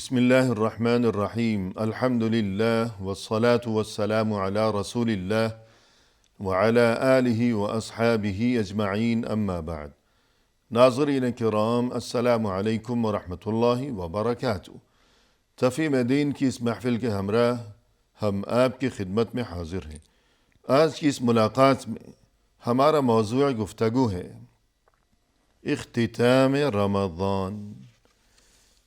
بسم اللہ الرحمن الرحیم الحمد للہ والصلاة والسلام علی رسول اللہ وعلی آلہ واصحابہ اجمعین اما بعد۔ ناظرین کرام، السلام علیکم ورحمۃ اللہ وبرکاتہ۔ تفہیم دین کی اس محفل کے ہمراہ ہم آپ کی خدمت میں حاضر ہیں۔ آج کی اس ملاقات میں ہمارا موضوع گفتگو ہے اختتام رمضان،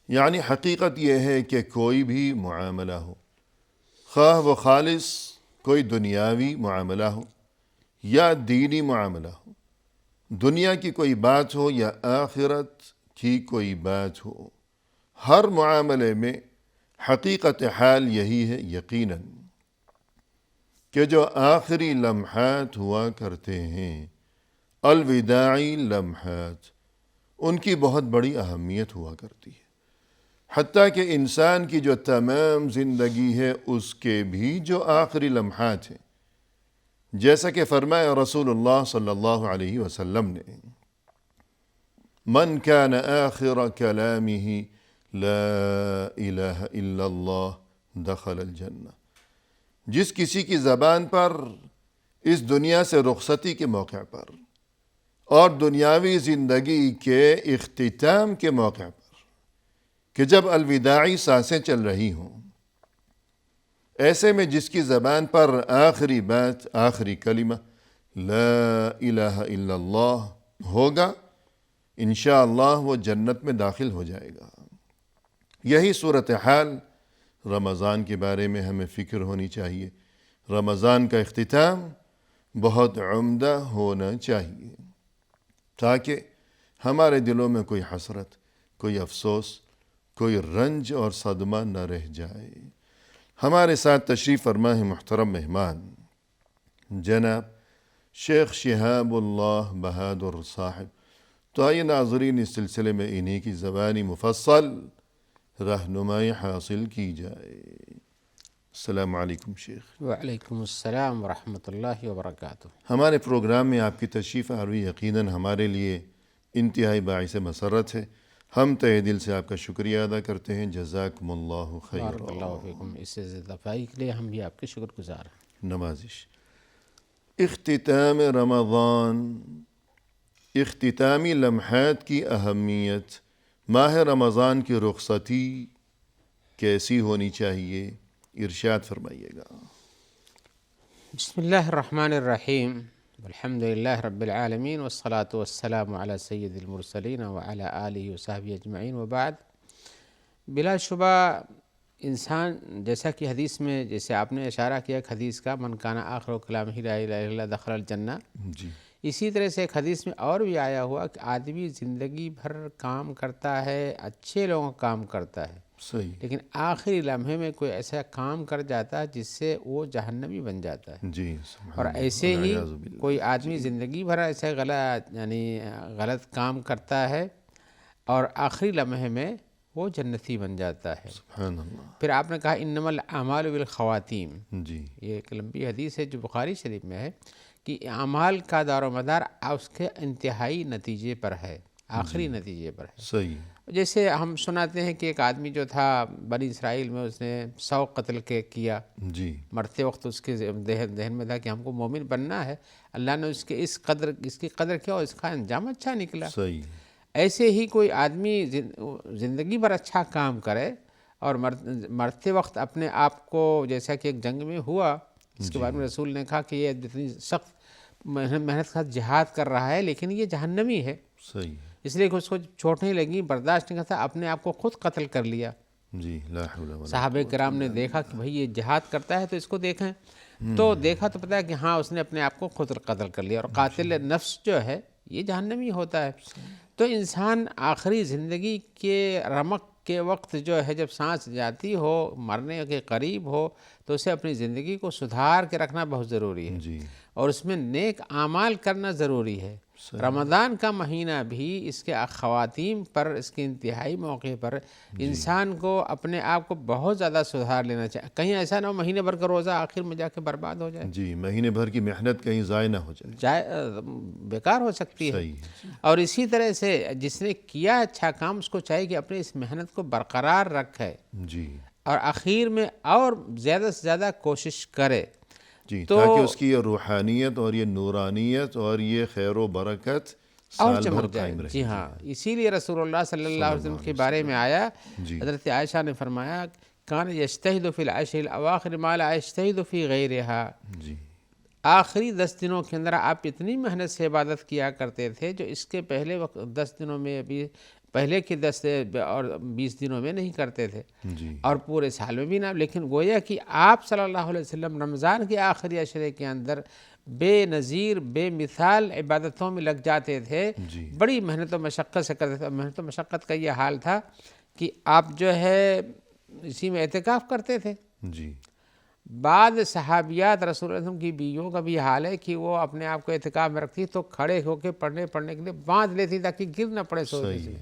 یعنی حقیقت یہ ہے کہ کوئی بھی معاملہ ہو، خواہ وہ خالص کوئی دنیاوی معاملہ ہو یا دینی معاملہ ہو، دنیا کی کوئی بات ہو یا آخرت کی کوئی بات ہو، ہر معاملے میں حقیقت حال یہی ہے یقیناً کہ جو آخری لمحات ہوا کرتے ہیں، الوداعی لمحات، ان کی بہت بڑی اہمیت ہوا کرتی ہے۔ حتیٰ کہ انسان کی جو تمام زندگی ہے اس کے بھی جو آخری لمحات ہیں، جیسا کہ فرمایا رسول اللہ صلی اللہ علیہ وسلم نے، من کان آخر کلامہ لا الہ الا اللہ دخل الجنہ، جس کسی کی زبان پر اس دنیا سے رخصتی کے موقع پر اور دنیاوی زندگی کے اختتام کے موقع پر، کہ جب الوداعی سانسیں چل رہی ہوں، ایسے میں جس کی زبان پر آخری بات، آخری کلمہ لا الہ الا اللہ ہوگا، انشاءاللہ وہ جنت میں داخل ہو جائے گا۔ یہی صورتحال رمضان کے بارے میں ہمیں فکر ہونی چاہیے۔ رمضان کا اختتام بہت عمدہ ہونا چاہیے تاکہ ہمارے دلوں میں کوئی حسرت، کوئی افسوس، کوئی رنج اور صدمہ نہ رہ جائے۔ ہمارے ساتھ تشریف فرما ہے محترم مہمان جناب شیخ شہاب اللہ بہادر صاحب۔ تو آئیے ناظرین، اس سلسلے میں انہی کی زبانی مفصل رہنمائی حاصل کی جائے۔ السلام علیکم شیخ۔ وعلیکم السلام ورحمۃ اللہ وبرکاتہ۔ ہمارے پروگرام میں آپ کی تشریف آوری یقیناً ہمارے لیے انتہائی باعث مسرت ہے۔ ہم تہہ دل سے آپ کا شکریہ ادا کرتے ہیں۔ جزاکم اللہ خیر۔ بارک اللہ فیکم۔ اس سے دفاعی کے لیے ہم بھی آپ کے شکر گزار ہیں۔ نوازش۔ اختتام رمضان، اختتامی لمحات کی اہمیت، ماہ رمضان کی رخصتی کیسی ہونی چاہیے، ارشاد فرمائیے گا۔ بسم اللہ الرحمن الرحیم، الحمد للہ رب العالمین والصلاة والسلام علی سید المرسلین وعلی آلہ وصحبہ اجمعین وبعد۔ بلا شبہ انسان، جیسا کہ حدیث میں جیسے آپ نے اشارہ کیا کہ حدیث کا من کان آخر کلامہ لا الہ الا اللہ دخل الجنہ، جی، اسی طرح سے ایک حدیث میں اور بھی آیا ہوا کہ آدمی زندگی بھر کام کرتا ہے، اچھے لوگوں کا کام کرتا ہے، صحیح، لیکن آخری لمحے میں کوئی ایسا کام کر جاتا ہے جس سے وہ جہنمی بن جاتا ہے۔ جی، سبحان اور اللہ، ایسے ہی والعیاذ باللہ۔ کوئی آدمی زندگی بھر ایسے غلط کام کرتا ہے اور آخری لمحے میں وہ جنتی بن جاتا ہے۔ سبحان اللہ، پھر آپ نے کہا انما الاعمال بالخواتیم، جی، یہ ایک لمبی حدیث ہے جو بخاری شریف میں ہے کہ اعمال کا دار و مدار اس کے انتہائی نتیجے پر ہے، آخری نتیجے پر ہے۔ صحیح، جیسے ہم سناتے ہیں کہ ایک آدمی جو تھا بنی اسرائیل میں، اس نے 100 قتل کیا، جی، مرتے وقت اس کے ذہن میں تھا کہ ہم کو مومن بننا ہے، اللہ نے اس کی قدر کیا اور اس کا انجام اچھا نکلا۔ صحیح، ایسے ہی کوئی آدمی زندگی بھر اچھا کام کرے اور مرتے وقت اپنے آپ کو، جیسا کہ ایک جنگ میں ہوا جس کے بارے میں رسول نے کہا کہ یہ جتنی سخت محنت کا جہاد کر رہا ہے لیکن یہ جہنمی ہے، صحیح، اس لیے کہ اس کو چوٹیں لگیں، برداشت نہیں کرتا، اپنے آپ کو خود قتل کر لیا۔ جی، لا حول ولا صحابہ کرام نے دیکھا کہ بھئی یہ جہاد کرتا ہے تو اس کو دیکھیں، تو دیکھا تو پتہ ہے کہ ہاں اس نے اپنے آپ کو خود قتل کر لیا، اور قاتل نفس جو ہے یہ جہنمی ہوتا ہے۔ تو انسان آخری زندگی کے رمق کے وقت جو ہے، جب سانس جاتی ہو، مرنے کے قریب ہو، تو اسے اپنی زندگی کو سدھار کے رکھنا بہت ضروری ہے، جی، اور اس میں نیک اعمال کرنا ضروری ہے۔ رمضان کا مہینہ بھی اس کے خواتین پر، اس کے انتہائی موقع پر انسان کو اپنے آپ کو بہت زیادہ سدھار لینا چاہیے. کہیں ایسا نہ ہو مہینے بھر کا روزہ آخر میں جا کے برباد ہو جائے. جی، مہینے بھر کی محنت کہیں ضائع نہ ہو جائے، بیکار ہو سکتی ہے. صحیح. اور اسی طرح سے جس نے کیا اچھا کام اس کو چاہیے کہ اپنی اس محنت کو برقرار رکھے جی اور اخیر میں اور زیادہ سے زیادہ کوشش کرے. جی، تاکہ اس کی یہ روحانیت اور یہ نورانیت اور یہ خیر و برکت اور سال بھر چمک جائے. قائم رہے. جی ہاں، اسی لیے رسول اللہ صلی اللہ علیہ وسلم کے بارے میں آیا، جی حضرت عائشہ نے فرمایا کان یجتہد فی العشر الاواخر ما لا یجتہد فی غیرہا. جی آخری 10 دنوں کے اندر آپ اتنی محنت سے عبادت کیا کرتے تھے جو اس کے پہلے وقت 10 دنوں میں ابھی پہلے کے 10 اور 20 دنوں میں نہیں کرتے تھے جی اور پورے سال میں بھی نہ. لیکن گویا کہ آپ صلی اللہ علیہ وسلم رمضان کے آخری عشرے کے اندر بے نظیر بے مثال عبادتوں میں لگ جاتے تھے. جی بڑی محنت و مشقت سے کرتے تھے. محنت و مشقت کا یہ حال تھا کہ آپ جو ہے اسی میں اعتکاف کرتے تھے. جی بعض صحابیات رسول اللہ علیہ وسلم کی بیویوں کا بھی حال ہے کہ وہ اپنے آپ کو اعتکاف میں رکھتی تو کھڑے ہو کے پڑھنے کے لیے باندھ لیتی تاکہ گر نہ پڑے سونے سے.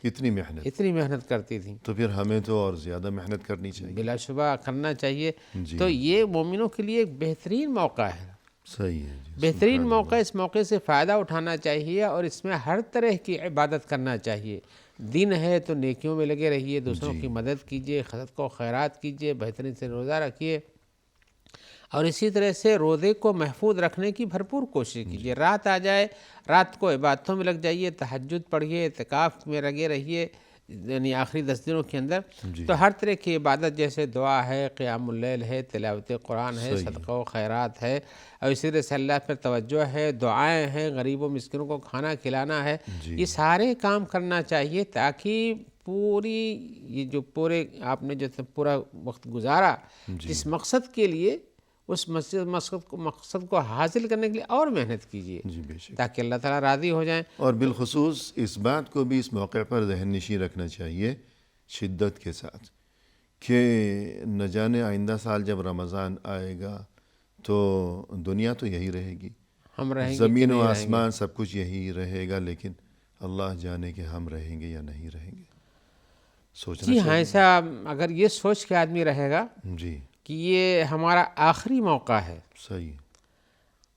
اتنی محنت، اتنی محنت کرتی تھی. تو پھر ہمیں تو اور زیادہ محنت کرنی چاہیے. بلا شبہ کرنا چاہیے. جی تو یہ مومنوں کے لیے ایک بہترین موقع ہے. صحیح ہے جی. بہترین موقع. اس موقع سے فائدہ اٹھانا چاہیے اور اس میں ہر طرح کی عبادت کرنا چاہیے. دن ہے تو نیکیوں میں لگے رہیے، دوسروں کی مدد کیجیے، خدمت کو خیرات کیجیے، بہترین سے روزہ رکھیے اور اسی طرح سے روزے کو محفوظ رکھنے کی بھرپور کوشش کیجیے. رات آ جائے، رات کو عبادتوں میں لگ جائیے، تہجد پڑھیے، اعتکاف میں لگے رہیے یعنی آخری 10 دنوں کے اندر. تو ہر طرح کی عبادت جیسے دعا ہے، قیام اللیل ہے، تلاوت قرآن ہے، صدقہ و خیرات ہے اور اسی طرح سے اللہ پر توجہ ہے، دعائیں ہیں، غریب و مسکینوں کو کھانا کھلانا ہے. یہ سارے کام کرنا چاہیے تاکہ پوری یہ جو پورے آپ نے جو پورا وقت گزارا جس مقصد کے لیے، اس مقصد کو حاصل کرنے کے لیے اور محنت کیجیے جی بے شک. تاکہ اللہ تعالیٰ راضی ہو جائیں. اور بالخصوص اس بات کو بھی اس موقع پر ذہن نشین رکھنا چاہیے شدت کے ساتھ کہ نہ جانے آئندہ سال جب رمضان آئے گا تو دنیا تو یہی رہے گی، ہم رہیں گے زمین و آسمان سب کچھ یہی رہے گا، لیکن اللہ جانے کہ ہم رہیں گے یا نہیں رہیں گے. سوچنا جی ہاں، ایسا اگر یہ سوچ کے آدمی رہے گا جی کہ یہ ہمارا آخری موقع ہے صحیح.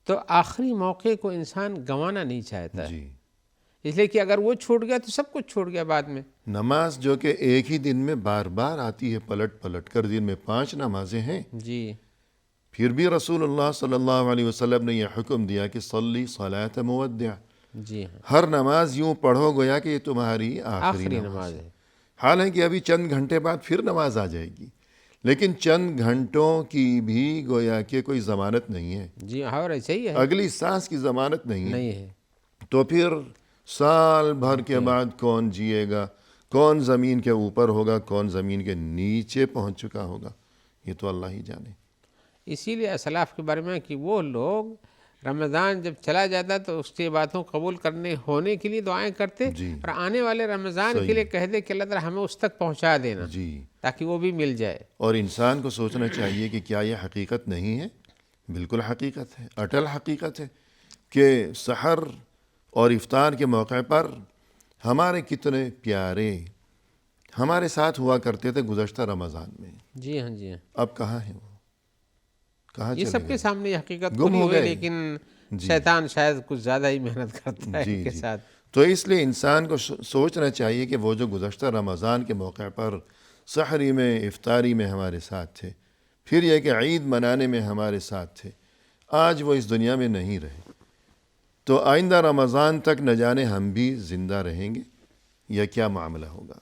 تو آخری موقع کو انسان گنوانا نہیں چاہتا ہے. جی اس لیے کہ اگر وہ چھوٹ گیا تو سب کچھ چھوٹ گیا بعد میں. نماز جو کہ ایک ہی دن میں بار بار آتی ہے پلٹ پلٹ کر، دن میں 5 نمازیں ہیں، جی پھر بھی رسول اللہ صلی اللہ علیہ وسلم نے یہ حکم دیا کہ صلی صلاۃ مودع. جی ہاں، ہر نماز یوں پڑھو گویا کہ یہ تمہاری آخری نماز ہے. حالانکہ ابھی چند گھنٹے بعد پھر نماز آ جائے گی، لیکن چند گھنٹوں کی بھی گویا کہ کوئی ضمانت نہیں ہے. جی ہاں، اور ایسے ہی ہے. اگلی سانس کی ضمانت نہیں ہے. نہیں ہے. تو پھر سال بھر کے بعد کون جیے گا، کون زمین کے اوپر ہوگا، کون زمین کے نیچے پہنچ چکا ہوگا، یہ تو اللہ ہی جانے. اسی لیے اسلاف کے بارے میں کہ وہ لوگ رمضان جب چلا جاتا تو اس کی باتوں قبول کرنے ہونے کے لیے دعائیں کرتے اور آنے والے رمضان کے لیے کہہ دے کہ اللہ تعالیٰ ہمیں اس تک پہنچا دینا جی تاکہ وہ بھی مل جائے. اور انسان کو سوچنا چاہیے کہ کیا یہ حقیقت نہیں ہے؟ بالکل حقیقت ہے، اٹل حقیقت ہے کہ سحر اور افطار کے موقع پر ہمارے کتنے پیارے ہمارے ساتھ ہوا کرتے تھے گزشتہ رمضان میں. جی ہاں جی ہاں، اب کہاں ہیں وہ؟ کہاں یہ چلے سب گئے؟ کے سامنے یہ حقیقت گم کھلی ہو ہوئی ہے، گئے. لیکن شیطان شاید کچھ زیادہ ہی محنت کرتا ہے ان کے ساتھ. تو اس لیے انسان کو سوچنا چاہیے کہ وہ جو گزشتہ رمضان کے موقع پر سحری میں افطاری میں ہمارے ساتھ تھے، پھر یہ کہ عید منانے میں ہمارے ساتھ تھے، آج وہ اس دنیا میں نہیں رہے، تو آئندہ رمضان تک نہ جانے ہم بھی زندہ رہیں گے یا کیا معاملہ ہوگا.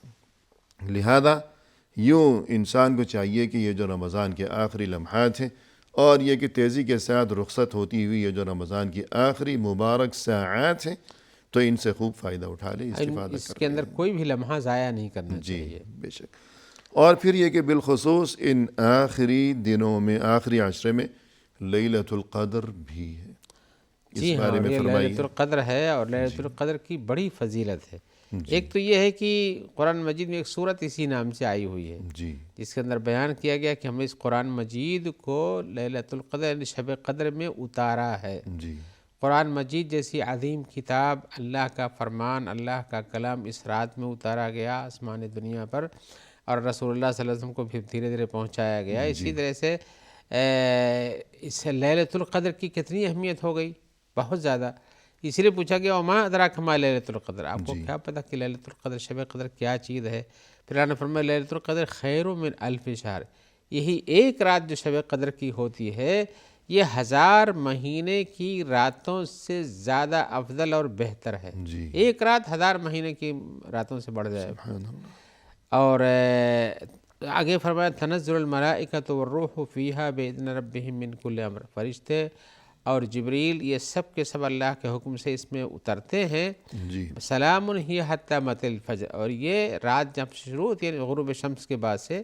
لہذا یوں انسان کو چاہیے کہ یہ جو رمضان کے آخری لمحات ہیں اور یہ کہ تیزی کے ساتھ رخصت ہوتی ہوئی یہ جو رمضان کی آخری مبارک ساعات ہیں، تو ان سے خوب فائدہ اٹھا لے، استفادہ اس کر کے اندر کوئی بھی لمحہ ضائع نہیں کرنا جی چاہیے. بے شک. اور پھر یہ کہ بالخصوص ان آخری دنوں میں آخری عشرے میں لیلۃ القدر بھی ہے. جی ہاں، اور یہ لیلۃ القدر ہے اور لیلۃ القدر کی بڑی فضیلت ہے. ایک تو یہ ہے کہ قرآن مجید میں ایک سورت اسی نام سے آئی ہوئی ہے جی جس کے اندر بیان کیا گیا کہ ہم نے اس قرآن مجید کو لیلۃ القدر یعنی شب قدر میں اتارا ہے. جی قرآن مجید جیسی عظیم کتاب، اللہ کا فرمان، اللہ کا کلام اس رات میں اتارا گیا آسمان دنیا پر، اور رسول اللہ صلی اللہ علیہ وسلم کو پھر دھیرے دھیرے پہنچایا گیا۔ اسی طرح سے اس لیلۃ القدر کی کتنی اہمیت ہو گئی، بہت زیادہ۔ اس لیے پوچھا گیا وما ادراک ما لیلۃ القدر، آپ کو کیا پتہ کہ لیلۃ القدر، شب قدر کیا چیز ہے؟ پھر اللہ نے فرمایا لیلۃ القدر خیر من الف شہر، یہی ایک رات جو شب قدر کی ہوتی ہے یہ 1000 مہینے کی راتوں سے زیادہ افضل اور بہتر ہے۔ ایک رات 1000 مہینے کی راتوں سے بڑھ جائے۔ اور آگے فرمایا تنزل الملائکۃ والروح فیہا باذن ربہم من کل امر، فرشتے اور جبریل یہ سب کے سب اللہ کے حکم سے اس میں اترتے ہیں۔ سلام ہی حتی مطلع الفجر، اور یہ رات جب شروع ہوتی ہے غروب شمس کے بعد سے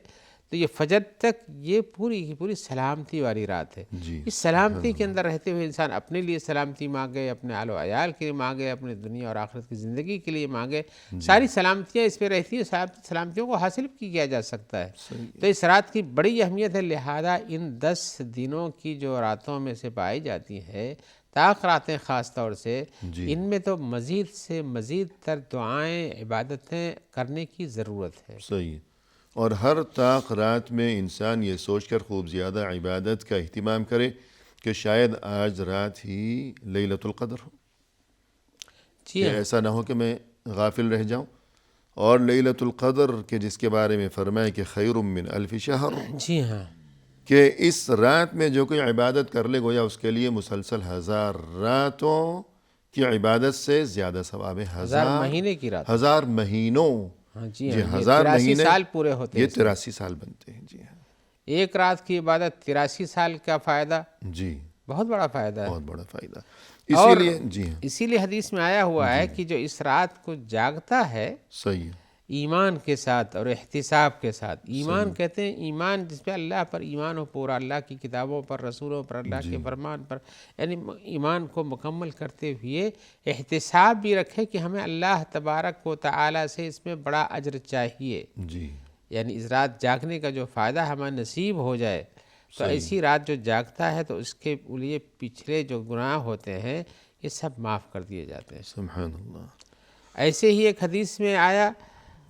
تو یہ فجر تک یہ پوری کی پوری سلامتی والی رات ہے۔ اس سلامتی کے اندر رہتے ہوئے انسان اپنے لیے سلامتی مانگے، اپنے اہل و عیال کے لیے مانگے، اپنے دنیا اور آخرت کی زندگی کے لیے مانگے، ساری سلامتیاں اس پہ رہتی ہیں، سلامتیوں کو حاصل کیا جا سکتا ہے۔ تو اس رات کی بڑی اہمیت ہے، لہذا ان 10 دنوں کی جو راتوں میں سے پائی جاتی ہے، طاق راتیں خاص طور سے، ان میں تو مزید سے مزید تر دعائیں، عبادتیں کرنے کی ضرورت ہے۔ صحیح۔ اور ہر طاق رات میں انسان یہ سوچ کر خوب زیادہ عبادت کا اہتمام کرے کہ شاید آج رات ہی لیلۃ القدر ہو، کہ ایسا نہ ہو کہ میں غافل رہ جاؤں۔ اور لیلۃ القدر کے جس کے بارے میں فرمائے کہ خیر من الف شہر، جی ہاں، کہ اس رات میں جو کوئی عبادت کر لے گویا اس کے لیے مسلسل 1000 راتوں کی عبادت سے زیادہ ثواب ہے۔ 1000 مہینے کی رات، 1000 مہینوں، جی جی ہاں، 1000 83 مہینے سال پورے ہوتے یہ ہیں۔ 83 سال بنتے ہیں۔ جی ہاں، ایک رات کی عبادت 83 سال کا فائدہ، جی بہت بڑا فائدہ ہے۔ بہت بڑا فائدہ۔ اور اسی لیے جی ہاں، اسی لیے حدیث میں آیا ہوا ہے کہ جو اس رات کو جاگتا ہے صحیح ہے، ایمان کے ساتھ اور احتساب کے ساتھ، ایمان کہتے ہیں ایمان جس پہ اللہ پر ایمان ہو پورا، اللہ کی کتابوں پر، رسولوں پر، اللہ کے فرمان پر، یعنی ایمان کو مکمل کرتے ہوئے احتساب بھی رکھے کہ ہمیں اللہ تبارک و تعالی سے اس میں بڑا اجر چاہیے، جی یعنی اس رات جاگنے کا جو فائدہ ہمیں نصیب ہو جائے، تو ایسی رات جو جاگتا ہے تو اس کے لیے پچھلے جو گناہ ہوتے ہیں یہ سب معاف کر دیے جاتے ہیں۔ سبحان اللہ۔ ایسے ہی ایک حدیث میں آیا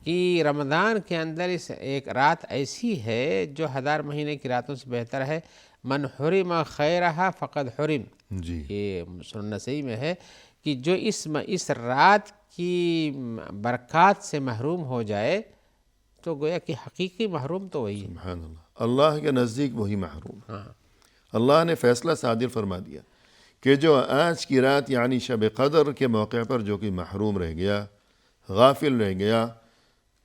کہ رمضان کے اندر اس ایک رات ایسی ہے جو 1000 مہینے کی راتوں سے بہتر ہے، من حرم خیرہا فقد حرم، جی یہ سنن نسائی میں ہے کہ جو اس رات کی برکات سے محروم ہو جائے تو گویا کہ حقیقی محروم تو وہی ہے۔ سبحان اللہ، اللہ کے نزدیک وہی محروم ہے۔ ہاں، اللہ نے فیصلہ صادر فرما دیا کہ جو آج کی رات یعنی شب قدر کے موقع پر جو کہ محروم رہ گیا، غافل رہ گیا،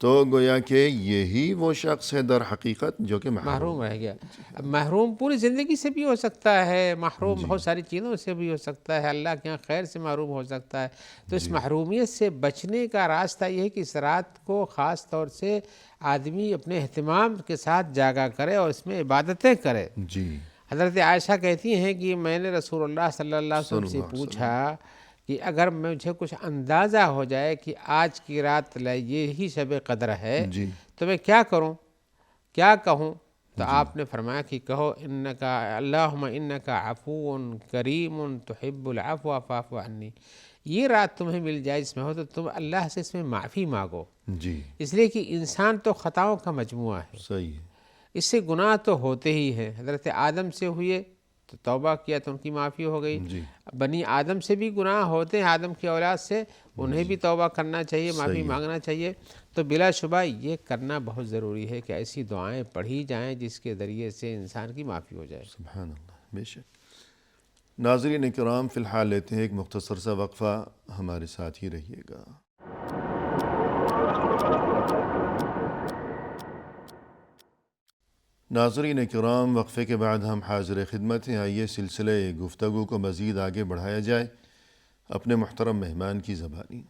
تو گویا کہ یہی وہ شخص ہے در حقیقت جو کہ محروم رہ گیا۔ اب محروم پوری زندگی سے بھی ہو سکتا ہے، محروم بہت ساری چیزوں سے بھی ہو سکتا ہے، اللہ کے یہاں خیر سے محروم ہو سکتا ہے۔ تو اس محرومیت سے بچنے کا راستہ یہ ہے کہ اس رات کو خاص طور سے آدمی اپنے اہتمام کے ساتھ جاگا کرے اور اس میں عبادتیں کرے۔ جی حضرت عائشہ کہتی ہیں کہ میں نے رسول اللہ صلی اللہ علیہ وسلم سے پوچھا کہ اگر مجھے کچھ اندازہ ہو جائے کہ آج کی رات یہی شب قدر ہے تو میں کیا کروں، کیا کہوں؟ تو آپ نے فرمایا کہ کہو انکا اللہم انکا عفو کریم تحب العفو فاعف عنی، یہ رات تمہیں مل جائے اس میں ہو تو تم اللہ سے اس میں معافی مانگو، جی اس لیے کہ انسان تو خطاؤں کا مجموعہ ہے، صحیح ہے، اس سے گناہ تو ہوتے ہی ہیں۔ حضرت آدم سے ہوئے تو توبہ کیا تو ان کی معافی ہو گئی، بنی آدم سے بھی گناہ ہوتے ہیں، آدم کی اولاد سے، انہیں بھی توبہ کرنا چاہیے، معافی مانگنا چاہیے۔ تو بلا شبہ یہ کرنا بہت ضروری ہے کہ ایسی دعائیں پڑھی جائیں جس کے ذریعے سے انسان کی معافی ہو جائے۔ سبحان اللہ، بے شک۔ ناظرین کرام، فی الحال لیتے ہیں ایک مختصر سا وقفہ، ہمارے ساتھ ہی رہیے گا۔ ناظرین کرام، وقفے کے بعد ہم حاضر خدمت ہیں، آئیے سلسلے گفتگو کو مزید آگے بڑھایا جائے اپنے محترم مہمان کی زبانی۔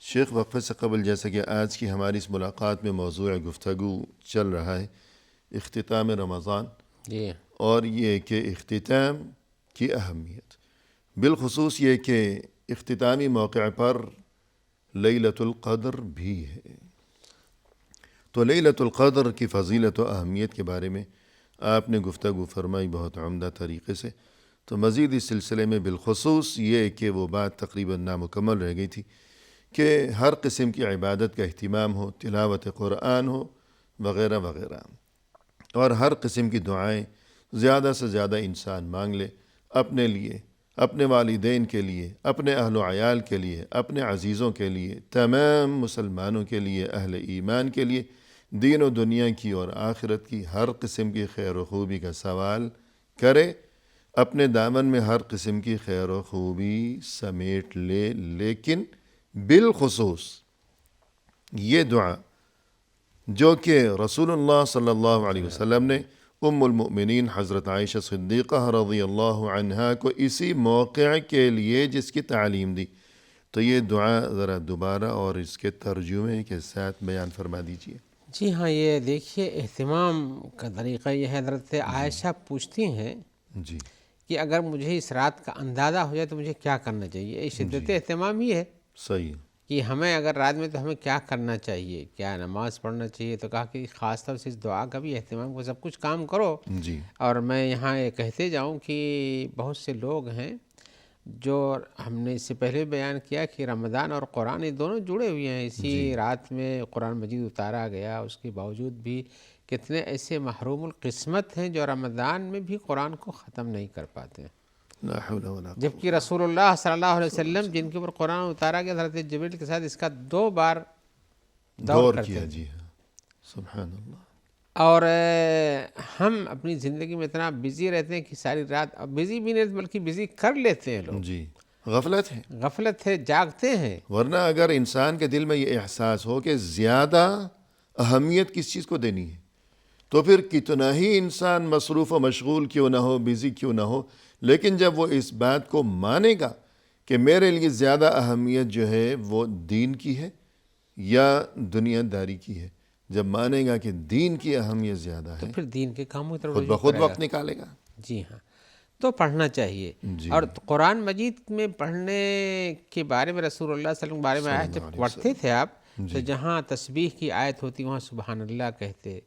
شیخ، وقفے سے قبل جیسا کہ آج کی ہماری اس ملاقات میں موضوع گفتگو چل رہا ہے اختتام رمضان، جی اور یہ کہ اختتام کی اہمیت، بالخصوص یہ کہ اختتامی موقع پر لیلۃ القدر بھی ہے، تو لیلۃ القدر کی فضیلت و اہمیت کے بارے میں آپ نے گفتگو فرمائی بہت عمدہ طریقے سے۔ تو مزید اس سلسلے میں بالخصوص یہ کہ وہ بات تقریباً نامکمل رہ گئی تھی کہ ہر قسم کی عبادت کا اہتمام ہو، تلاوت قرآن ہو وغیرہ وغیرہ، اور ہر قسم کی دعائیں زیادہ سے زیادہ انسان مانگ لے، اپنے لیے، اپنے والدین کے لیے، اپنے اہل و عیال کے لیے، اپنے عزیزوں کے لیے، تمام مسلمانوں کے لیے، اہل ایمان کے لیے، دین و دنیا کی اور آخرت کی ہر قسم کی خیر و خوبی کا سوال کرے، اپنے دامن میں ہر قسم کی خیر و خوبی سمیٹ لے، لیکن بالخصوص یہ دعا جو کہ رسول اللہ صلی اللہ علیہ وسلم نے ام المؤمنین حضرت عائشہ صدیقہ رضی اللہ عنہا کو اسی موقع کے لیے جس کی تعلیم دی، تو یہ دعا ذرا دوبارہ اور اس کے ترجمے کے ساتھ بیان فرما دیجیے۔ جی ہاں، یہ دیکھیے اہتمام کا طریقہ یہ ہے، حضرت عائشہ پوچھتی ہیں جی کہ اگر مجھے اس رات کا اندازہ ہو جائے تو مجھے کیا کرنا چاہیے۔ یہ شدت اہتمام ہی ہے صحیح، کہ ہمیں اگر رات میں تو ہمیں کیا کرنا چاہیے، کیا نماز پڑھنا چاہیے، تو کہا کہ خاص طور سے اس دعا کا بھی اہتمام کو سب کچھ کام کرو۔ جی اور میں یہاں یہ کہتے جاؤں کہ بہت سے لوگ ہیں جو ہم نے اس سے پہلے بیان کیا کہ رمضان اور قرآن یہ دونوں جڑے ہوئے ہیں، اسی رات میں قرآن مجید اتارا گیا، اس کے باوجود بھی کتنے ایسے محروم القسمت ہیں جو رمضان میں بھی قرآن کو ختم نہیں کر پاتے ہیں، لا حول ولا قوة۔ جبکہ رسول اللہ صلی اللہ علیہ وسلم جن کے اوپر قرآن اتارا گیا، حضرت جبریل کے ساتھ اس کا 2 بار دور کرتے کیا، ہیں۔ جی ہاں، سبحان اللہ۔ اور ہم اپنی زندگی میں اتنا بزی رہتے ہیں کہ ساری رات، بزی بھی نہیں بلکہ بزی کر لیتے ہیں لوگ، جی غفلت ہے، غفلت ہے، جاگتے ہیں۔ ورنہ اگر انسان کے دل میں یہ احساس ہو کہ زیادہ اہمیت کس چیز کو دینی ہے، تو پھر کتنا ہی انسان مصروف و مشغول کیوں نہ ہو، بزی کیوں نہ ہو، لیکن جب وہ اس بات کو مانے گا کہ میرے لیے زیادہ اہمیت جو ہے وہ دین کی ہے یا دنیا داری کی ہے، جب مانے گا کہ دین کی اہمیت زیادہ ہے، پھر دین کے کاموں کی طرف خود رجوع بخود کرے گا۔ وقت نکالے گا۔ جی ہاں، تو پڑھنا چاہیے۔ جی اور قرآن مجید میں پڑھنے کے بارے میں رسول اللہ صلی اللہ علیہ وسلم کے بارے میں آیت جب پڑھتے تھے آپ، تو جہاں تسبیح کی آیت ہوتی وہاں سبحان اللہ کہتے،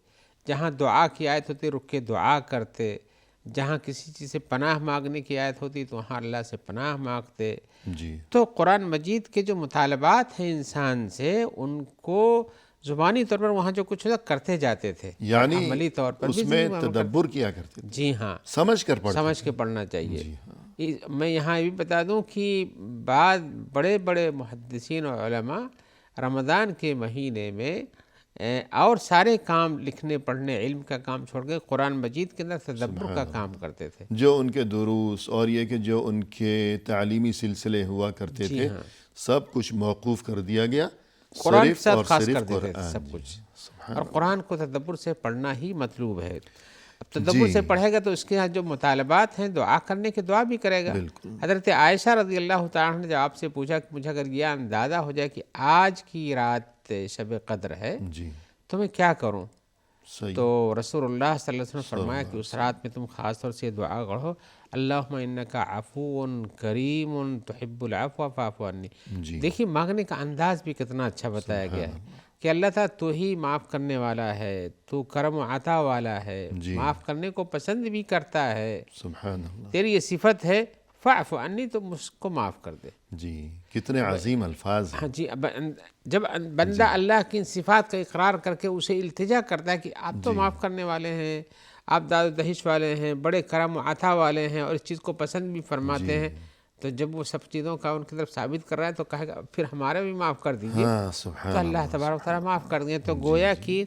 جہاں دعا کی آیت ہوتی رک کے دعا کرتے، جہاں کسی چیز سے پناہ مانگنے کی آیت ہوتی تو وہاں اللہ سے پناہ مانگتے۔ جی تو قرآن مجید کے جو مطالبات ہیں انسان سے، ان کو زبانی طور پر وہاں جو کچھ ہوتا کرتے جاتے تھے، یعنی عملی طور پر اس بھی میں عمل کرتے۔ تدبر کیا کرتے تھے، جی ہاں، سمجھ کر پڑھتے سمجھ کے پڑھنا چاہیے۔ جی ہاں، میں یہاں یہ بھی بتا دوں کہ بعض بڑے بڑے محدثین اور علماء رمضان کے مہینے میں اور سارے کام لکھنے پڑھنے علم کا کام چھوڑ کے قرآن مجید کے اندر تدبر کا کام کرتے تھے۔ جو ان کے دروس اور یہ کہ جو ان کے تعلیمی سلسلے ہوا کرتے تھے، سب کچھ موقوف کر دیا گیا، قرآن کے صرف ساتھ اور خاص صرف کر دیتے تھے قرآن۔ سب کچھ، سبحان اور قرآن کو تدبر سے پڑھنا ہی مطلوب ہے۔ اب تدبر سے پڑھے گا تو اس کے یہاں جو مطالبات ہیں، دعا کرنے کے دعا بھی کرے گا۔ حضرت عائشہ رضی اللہ تعالیٰ عنہ نے جب آپ سے پوچھا کہ مجھے اگر یہ اندازہ ہو جائے کہ آج کی رات شب قدر ہے جی تو میں کیا کروں، صحیح، تو رسول اللہ صلی اللہ علیہ وسلم فرمایا کہ اس رات میں تم خاص طور سے دعا پڑھو، اللہم انکا عفو کریم تحب العفو فاعف عنی۔ جی دیکھیے مانگنے کا انداز بھی کتنا اچھا بتایا گیا ہے کہ اللہ تعالیٰ تو ہی معاف کرنے والا ہے، تو کرم و عطا والا ہے، معاف کرنے کو پسند بھی کرتا ہے، سبحان اللہ۔ تیری یہ صفت ہے، فاعف عنی، تو مجھ کو معاف کر دے۔ جی کتنے عظیم الفاظ ہیں۔ ہاں جی، جب بندہ اللہ کی ان صفات کا اقرار کر کے اسے التجا کرتا ہے کہ آپ تو معاف کرنے والے ہیں، آپ داد و دہش والے ہیں، بڑے کرم و عطا والے ہیں، اور اس چیز کو پسند بھی فرماتے ہیں، تو جب وہ سب چیزوں کا ان کی طرف ثابت کر رہا ہے تو کہے گا پھر ہمارے بھی معاف کر دیجیے، ہاں سبحان تو اللہ تبارک و تعالیٰ معاف کر دیں۔ تو گویا کہ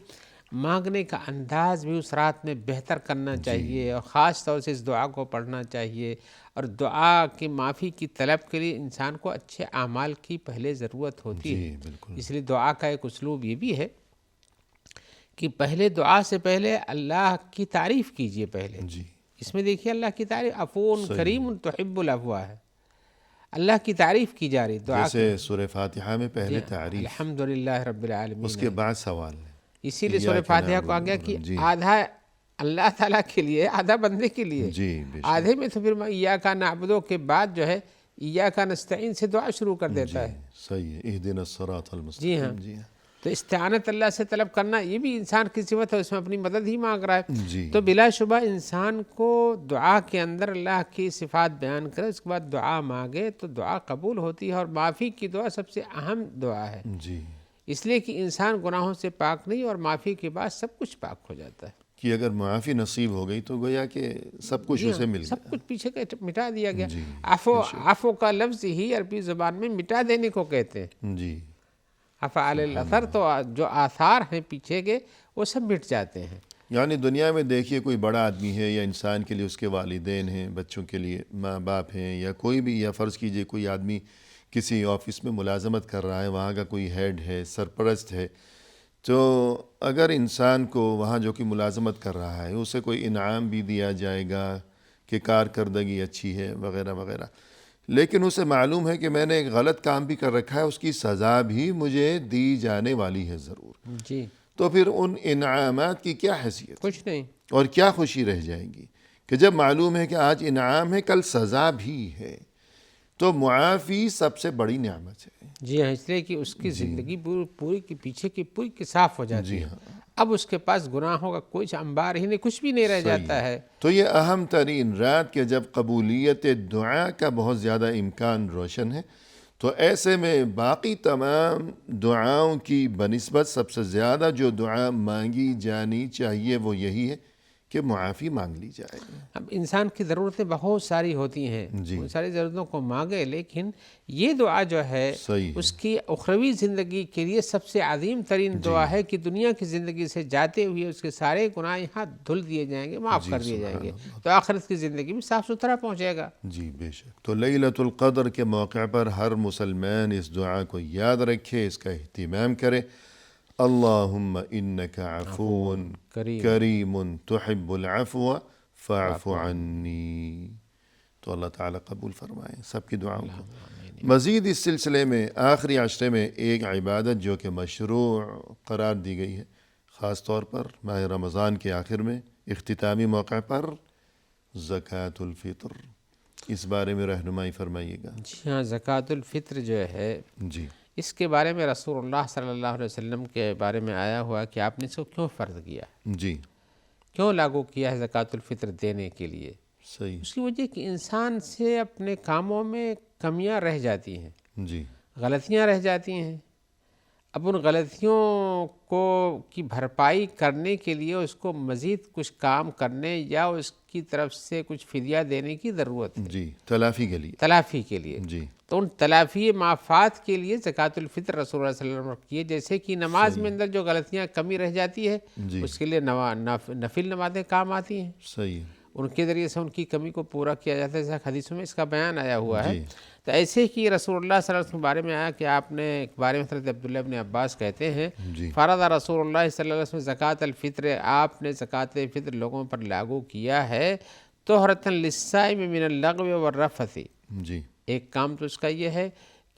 مانگنے کا انداز بھی اس رات میں بہتر کرنا چاہیے، اور خاص طور سے اس دعا کو پڑھنا چاہیے، اور دعا کی معافی کی طلب کے لیے انسان کو اچھے اعمال کی پہلے ضرورت ہوتی ہے۔ بالکل، اس لیے دعا کا ایک اسلوب یہ بھی ہے کہ پہلے دعا سے پہلے اللہ کی تعریف کیجئے پہلے۔ جی اس میں دیکھیے اللہ کی تعریف، عفو کریم تحب العفو ہے، اللہ کی تعریف کی جا رہی دعا، جیسے سورہ فاتحہ میں پہلے تعریف، الحمدللہ رب العالمین، اس کے بعد سوال ہے۔ اسی لیے سورہ فاتحہ کو آ گیا کہ آدھا اللہ تعالیٰ کے لیے، آدھا بندے کے لیے، جی بے شک، آدھے میں تو پھر ایاک نعبدو کے بعد جو ہے ایاک نستعین سے دعا شروع کر دیتا ہے۔ صحیح ہے، اہدنا الصراط جی ہاں، المستقیم۔ جی ہاں، تو استعانت اللہ سے طلب کرنا یہ بھی انسان کی صفت ہے، اس میں اپنی مدد ہی مانگ رہا ہے. جی تو بلا شبہ انسان کو دعا کے اندر اللہ کی صفات بیان کرے، اس کے بعد دعا مانگے تو دعا قبول ہوتی ہے. اور معافی کی دعا سب سے اہم دعا ہے، جی اس لیے کہ انسان گناہوں سے پاک نہیں، اور معافی کے بعد سب کچھ پاک ہو جاتا ہے. کہ اگر معافی نصیب ہو گئی تو گویا کہ سب کچھ اسے مل سب گیا. کچھ پیچھے کا مٹا دیا گیا. جی عفو کا لفظ ہی عربی زبان میں مٹا دینے کو کہتے ہیں. جی افعال الاثر، تو جو آثار ہیں پیچھے کے وہ سب مٹ جاتے ہیں. یعنی دنیا میں دیکھیے کوئی بڑا آدمی ہے یا انسان کے لیے اس کے والدین ہیں، بچوں کے لیے ماں باپ ہیں، یا کوئی بھی، یا فرض کیجئے کوئی آدمی کسی آفس میں ملازمت کر رہا ہے، وہاں کا کوئی ہیڈ ہے، سرپرست ہے، تو اگر انسان کو وہاں جو کہ ملازمت کر رہا ہے اسے کوئی انعام بھی دیا جائے گا کہ کارکردگی اچھی ہے وغیرہ وغیرہ، لیکن اسے معلوم ہے کہ میں نے ایک غلط کام بھی کر رکھا ہے، اس کی سزا بھی مجھے دی جانے والی ہے ضرور، جی تو پھر ان انعامات کی کیا حیثیت کچھ نہیں. اور کیا خوشی رہ جائے گی کہ جب معلوم ہے کہ آج انعام ہے کل سزا بھی ہے. تو معافی سب سے بڑی نعمت ہے. جی ہاں، اس لیے کہ اس کی زندگی پوری کی پیچھے کی پوری کی صاف ہو جاتی ہے. اب اس کے پاس گناہوں کا کوئی انبار ہی نہیں، کچھ بھی نہیں رہ جاتا ہے. تو یہ اہم ترین رات کہ جب قبولیت دعا کا بہت زیادہ امکان روشن ہے، تو ایسے میں باقی تمام دعاؤں کی بنسبت سب سے زیادہ جو دعا مانگی جانی چاہیے وہ یہی ہے کہ معافی مانگ لی جائے. اب انسان کی ضرورتیں بہت ساری ہوتی ہیں، ان ساری ضرورتوں کو مانگے، لیکن یہ دعا جو ہے صحیح اس کی اخروی زندگی کے لیے سب سے عظیم ترین دعا ہے کہ دنیا کی زندگی سے جاتے ہوئے اس کے سارے گناہ یہاں دھل دیے جائیں گے، معاف کر دیے جائیں گے، تو آخرت کی زندگی میں صاف ستھرا پہنچے گا. جی بے شک. تو لیلۃ القدر کے موقع پر ہر مسلمان اس دعا کو یاد رکھے، اس کا اہتمام کرے. اللہم انک عفو کریم تحب العفو فاعف عنی. تو اللہ تعالیٰ قبول فرمائے سب کی دعاؤں کو. مزید اس سلسلے میں آخری عشرے میں ایک عبادت جو کہ مشروع قرار دی گئی ہے، خاص طور پر ماہ رمضان کے آخر میں اختتامی موقع پر، زکوٰۃ الفطر. اس بارے میں رہنمائی فرمائیے گا. جی ہاں، زکوٰۃ الفطر جو ہے جی اس کے بارے میں رسول اللہ صلی اللہ علیہ وسلم کے بارے میں آیا ہوا کہ آپ نے اس کو کیوں فرض کیا، جی کیوں لاگو کیا ہے زکوٰۃ الفطر دینے کے لیے. صحیح. اس کی وجہ کہ انسان سے اپنے کاموں میں کمیاں رہ جاتی ہیں، جی غلطیاں رہ جاتی ہیں. اب ان غلطیوں کی بھرپائی کرنے کے لیے اس کو مزید کچھ کام کرنے یا اس کی طرف سے کچھ فدیہ دینے کی ضرورت ہے. جی تلافی کے لیے. تلافی کے لیے. جی تو ان تلافی معافات کے لیے زکوٰۃ الفطر رسول اللہ صلی اللہ علیہ وسلم نے کیے. جیسے کہ نماز میں اندر جو غلطیاں کمی رہ جاتی ہے اس کے لیے نفل نمازیں کام آتی ہیں، صحیح. ان کے ذریعے سے ان کی کمی کو پورا کیا جاتا ہے، جیسا حدیثوں میں اس کا بیان آیا ہوا ہے. تو ایسے ہی رسول اللہ صلی اللہ علیہ وسلم کے بارے میں آیا کہ آپ نے ایک بارے میں حضرت عبداللہ ابن عباس کہتے ہیں فرض رسول اللہ صلی اللہ علیہ وسلم زکوٰۃ الفطر، آپ نے زکوٰۃ فطر لوگوں پر لاگو کیا ہے طہرۃ للصائم من اللغو والرفث. جی ایک کام تو اس کا یہ ہے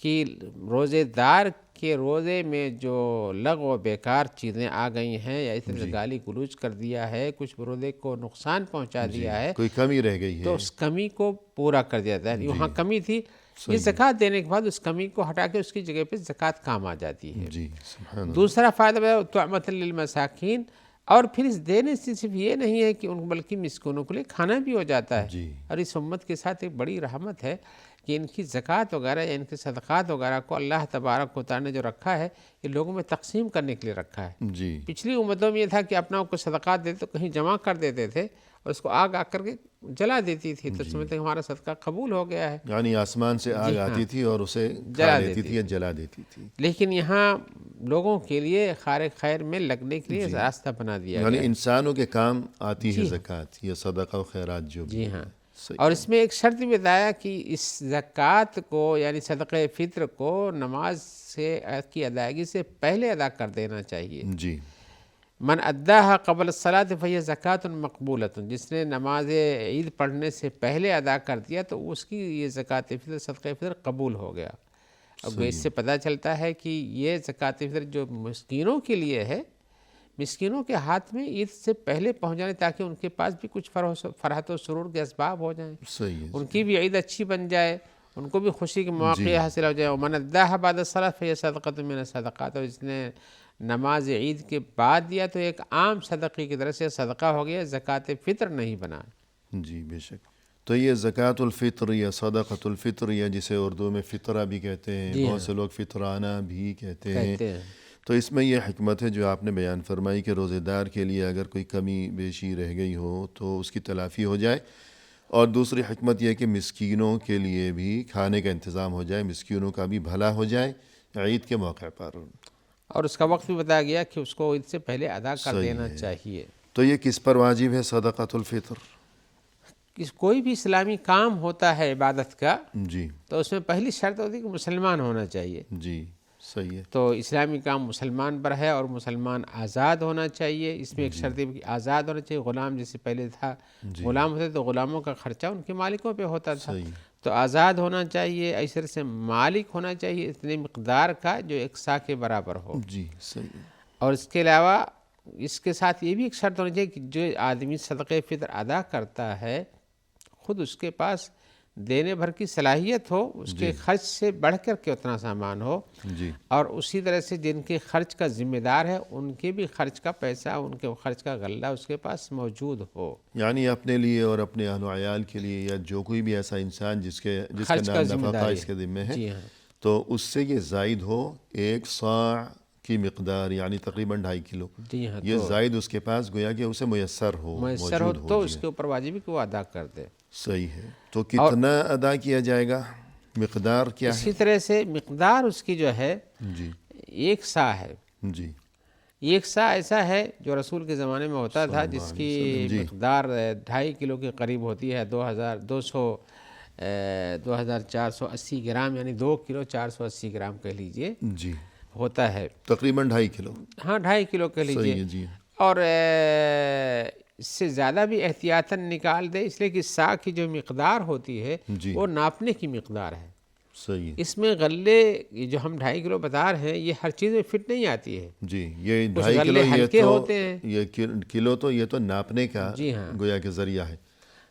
کہ روزے دار کے روزے میں جو لغو و بیکار چیزیں آ گئی ہیں یا اس طرح سے گالی گلوچ کر دیا ہے، کچھ روزے کو نقصان پہنچا دیا ہے، کوئی کمی رہ گئی ہے تو اس کمی کو پورا کر دیا جاتا ہے. وہاں کمی تھی، یہ زکوٰۃ دینے کے بعد اس کمی کو ہٹا کے اس کی جگہ پہ زکوٰۃ کام آ جاتی ہے. جی سبحان. دوسرا فائدہ طعمۃ للمساکین، اور پھر اس دینے سے صرف یہ نہیں ہے کہ ان بلکہ مسکینوں کے لیے کھانا بھی ہو جاتا ہے. اور اس امت کے ساتھ ایک بڑی رحمت ہے کہ ان کی زکوٰۃ وغیرہ یا ان کے صدقات وغیرہ کو اللہ تبارک و تعالیٰ نے جو رکھا ہے یہ لوگوں میں تقسیم کرنے کے لیے رکھا ہے. جی پچھلی امتوں میں یہ تھا کہ اپنا کو صدقات دیتے تو کہیں جمع کر دیتے تھے اور اس کو آگ آ کر کے جلا دیتی تھی، تو سمجھتے ہمارا صدقہ قبول ہو گیا ہے. یعنی آسمان سے آگ آتی تھی اور اسے جلا دیتی تھی یا جلا دیتی تھی. لیکن یہاں لوگوں کے لیے خیر میں لگنے کے لیے راستہ بنا دیا گیا. یعنی انسانوں کے کام آتی ہے زکوٰۃ یا صدقہ و خیرات جو بھی. جی ہاں. اور اس میں ایک شرط بھی بتایا کہ اس زکوٰۃ کو یعنی صدقہ فطر کو نماز کی ادائیگی سے پہلے ادا کر دینا چاہیے. جی من اداها قبل الصلاۃ فہی زکوٰۃ مقبولۃ، جس نے نماز عید پڑھنے سے پہلے ادا کر دیا تو اس کی یہ زکوٰۃ فطر صدقہ فطر قبول ہو گیا. اب اس سے پتہ چلتا ہے کہ یہ زکوٰۃ فطر جو مسکینوں کے لیے ہے، مسکینوں کے ہاتھ میں عید سے پہلے پہنچ جانے تاکہ ان کے پاس بھی کچھ فرحت و سرور کے اسباب ہو جائیں، ان کی بھی عید اچھی بن جائے، ان کو بھی خوشی کے مواقع حاصل ہو جائے. ومن اداها بعد الصلاۃ فہی صدقۃ من الصدقات، اور جس نے نماز عید کے بعد دیا تو ایک عام صدقے کی طرح سے صدقہ ہو گیا، زکوٰۃ فطر نہیں بنا۔ جی بے شک۔ تو یہ زکوٰۃ الفطر یا صدقۃ الفطر یا جسے اردو میں فطرہ بھی کہتے ہیں، بہت سے لوگ فطرانہ بھی کہتے ہیں، تو اس میں یہ حکمت ہے جو آپ نے بیان فرمائی کہ روزے دار کے لیے اگر کوئی کمی بیشی رہ گئی ہو تو اس کی تلافی ہو جائے، اور دوسری حکمت یہ کہ مسکینوں کے لیے بھی کھانے کا انتظام ہو جائے، مسکینوں کا بھی بھلا ہو جائے عید کے موقع پر۔ اور اس کا وقت بھی بتایا گیا کہ اس کو عید سے پہلے ادا کر دینا چاہیے۔ تو یہ کس پر واجب ہے صدقۃ الفطر؟ کوئی بھی اسلامی کام ہوتا ہے عبادت کا جی تو اس میں پہلی شرط ہوتی ہے کہ مسلمان ہونا چاہیے۔ جی صحیح ہے۔ تو اسلامی کام مسلمان پر ہے، اور مسلمان آزاد ہونا چاہیے۔ اس میں ایک شرط ہے کہ آزاد ہونا چاہیے۔ غلام جیسے پہلے تھا، غلام ہوتے تو غلاموں کا خرچہ ان کے مالکوں پہ ہوتا تھا، تو آزاد ہونا چاہیے۔ اس طرح سے مالک ہونا چاہیے اتنے مقدار کا جو ایک سا کے برابر ہو۔ جی صحیح ہے۔ اور اس کے علاوہ اس کے ساتھ یہ بھی ایک شرط ہونی چاہیے کہ جو آدمی صدقہ فطر ادا کرتا ہے خود اس کے پاس دینے بھر کی صلاحیت ہو، اس کے خرچ سے بڑھ کر کے اتنا سامان ہو، جی اور اسی طرح سے جن کے خرچ کا ذمہ دار ہے ان کے بھی خرچ کا پیسہ، ان کے خرچ کا غلہ اس کے پاس موجود ہو۔ یعنی اپنے لیے اور اپنے اہل و عیال کے لیے، یا جو کوئی بھی ایسا انسان جس کا خرچ کا نام ذمہ نفقہ داری اس کے ذمہ ہے، جی ہاں، تو اس سے یہ زائد ہو 1 صاع کی مقدار، یعنی تقریباً 2.5 کلو، جی ہاں، یہ زائد اس کے پاس گویا کہ اسے میسر ہو، میسر ہو موجود تو ہو۔ اس کے اوپر واجب ہے کہ وہ ادا کر دے۔ صحیح ہے۔ تو کتنا ادا کیا جائے گا، مقدار کیا ہے؟ اسی طرح سے مقدار اس کی جو ہے جی 1 سا ہے۔ جی 1 سا ایسا ہے جو رسول کے زمانے میں ہوتا تھا، جس کی مقدار 2.5 کلو کے قریب ہوتی ہے، 2480 گرام، یعنی 2 کلو 480 گرام کہہ لیجئے جی ہوتا ہے۔ تقریباً 2.5 کلو۔ ہاں 2.5 کلو کہہ صحیح لیجئے۔ ہے جی۔ اور اس سے زیادہ بھی احتیاطاً نکال دے، اس لیے کہ سا کی جو مقدار ہوتی ہے جی وہ ناپنے کی مقدار ہے۔ صحیح ہے۔ اس میں غلے جو ہم 2.5 کلو بتا رہے ہیں یہ ہر چیز میں فٹ نہیں آتی ہے۔ جی یہ کچھ 2.5 غلے کلو یہ ہلکے تو ہوتے ہیں۔ یہ کلو تو یہ تو ناپنے کا جی ہاں، گویا کہ ذریعہ ہے،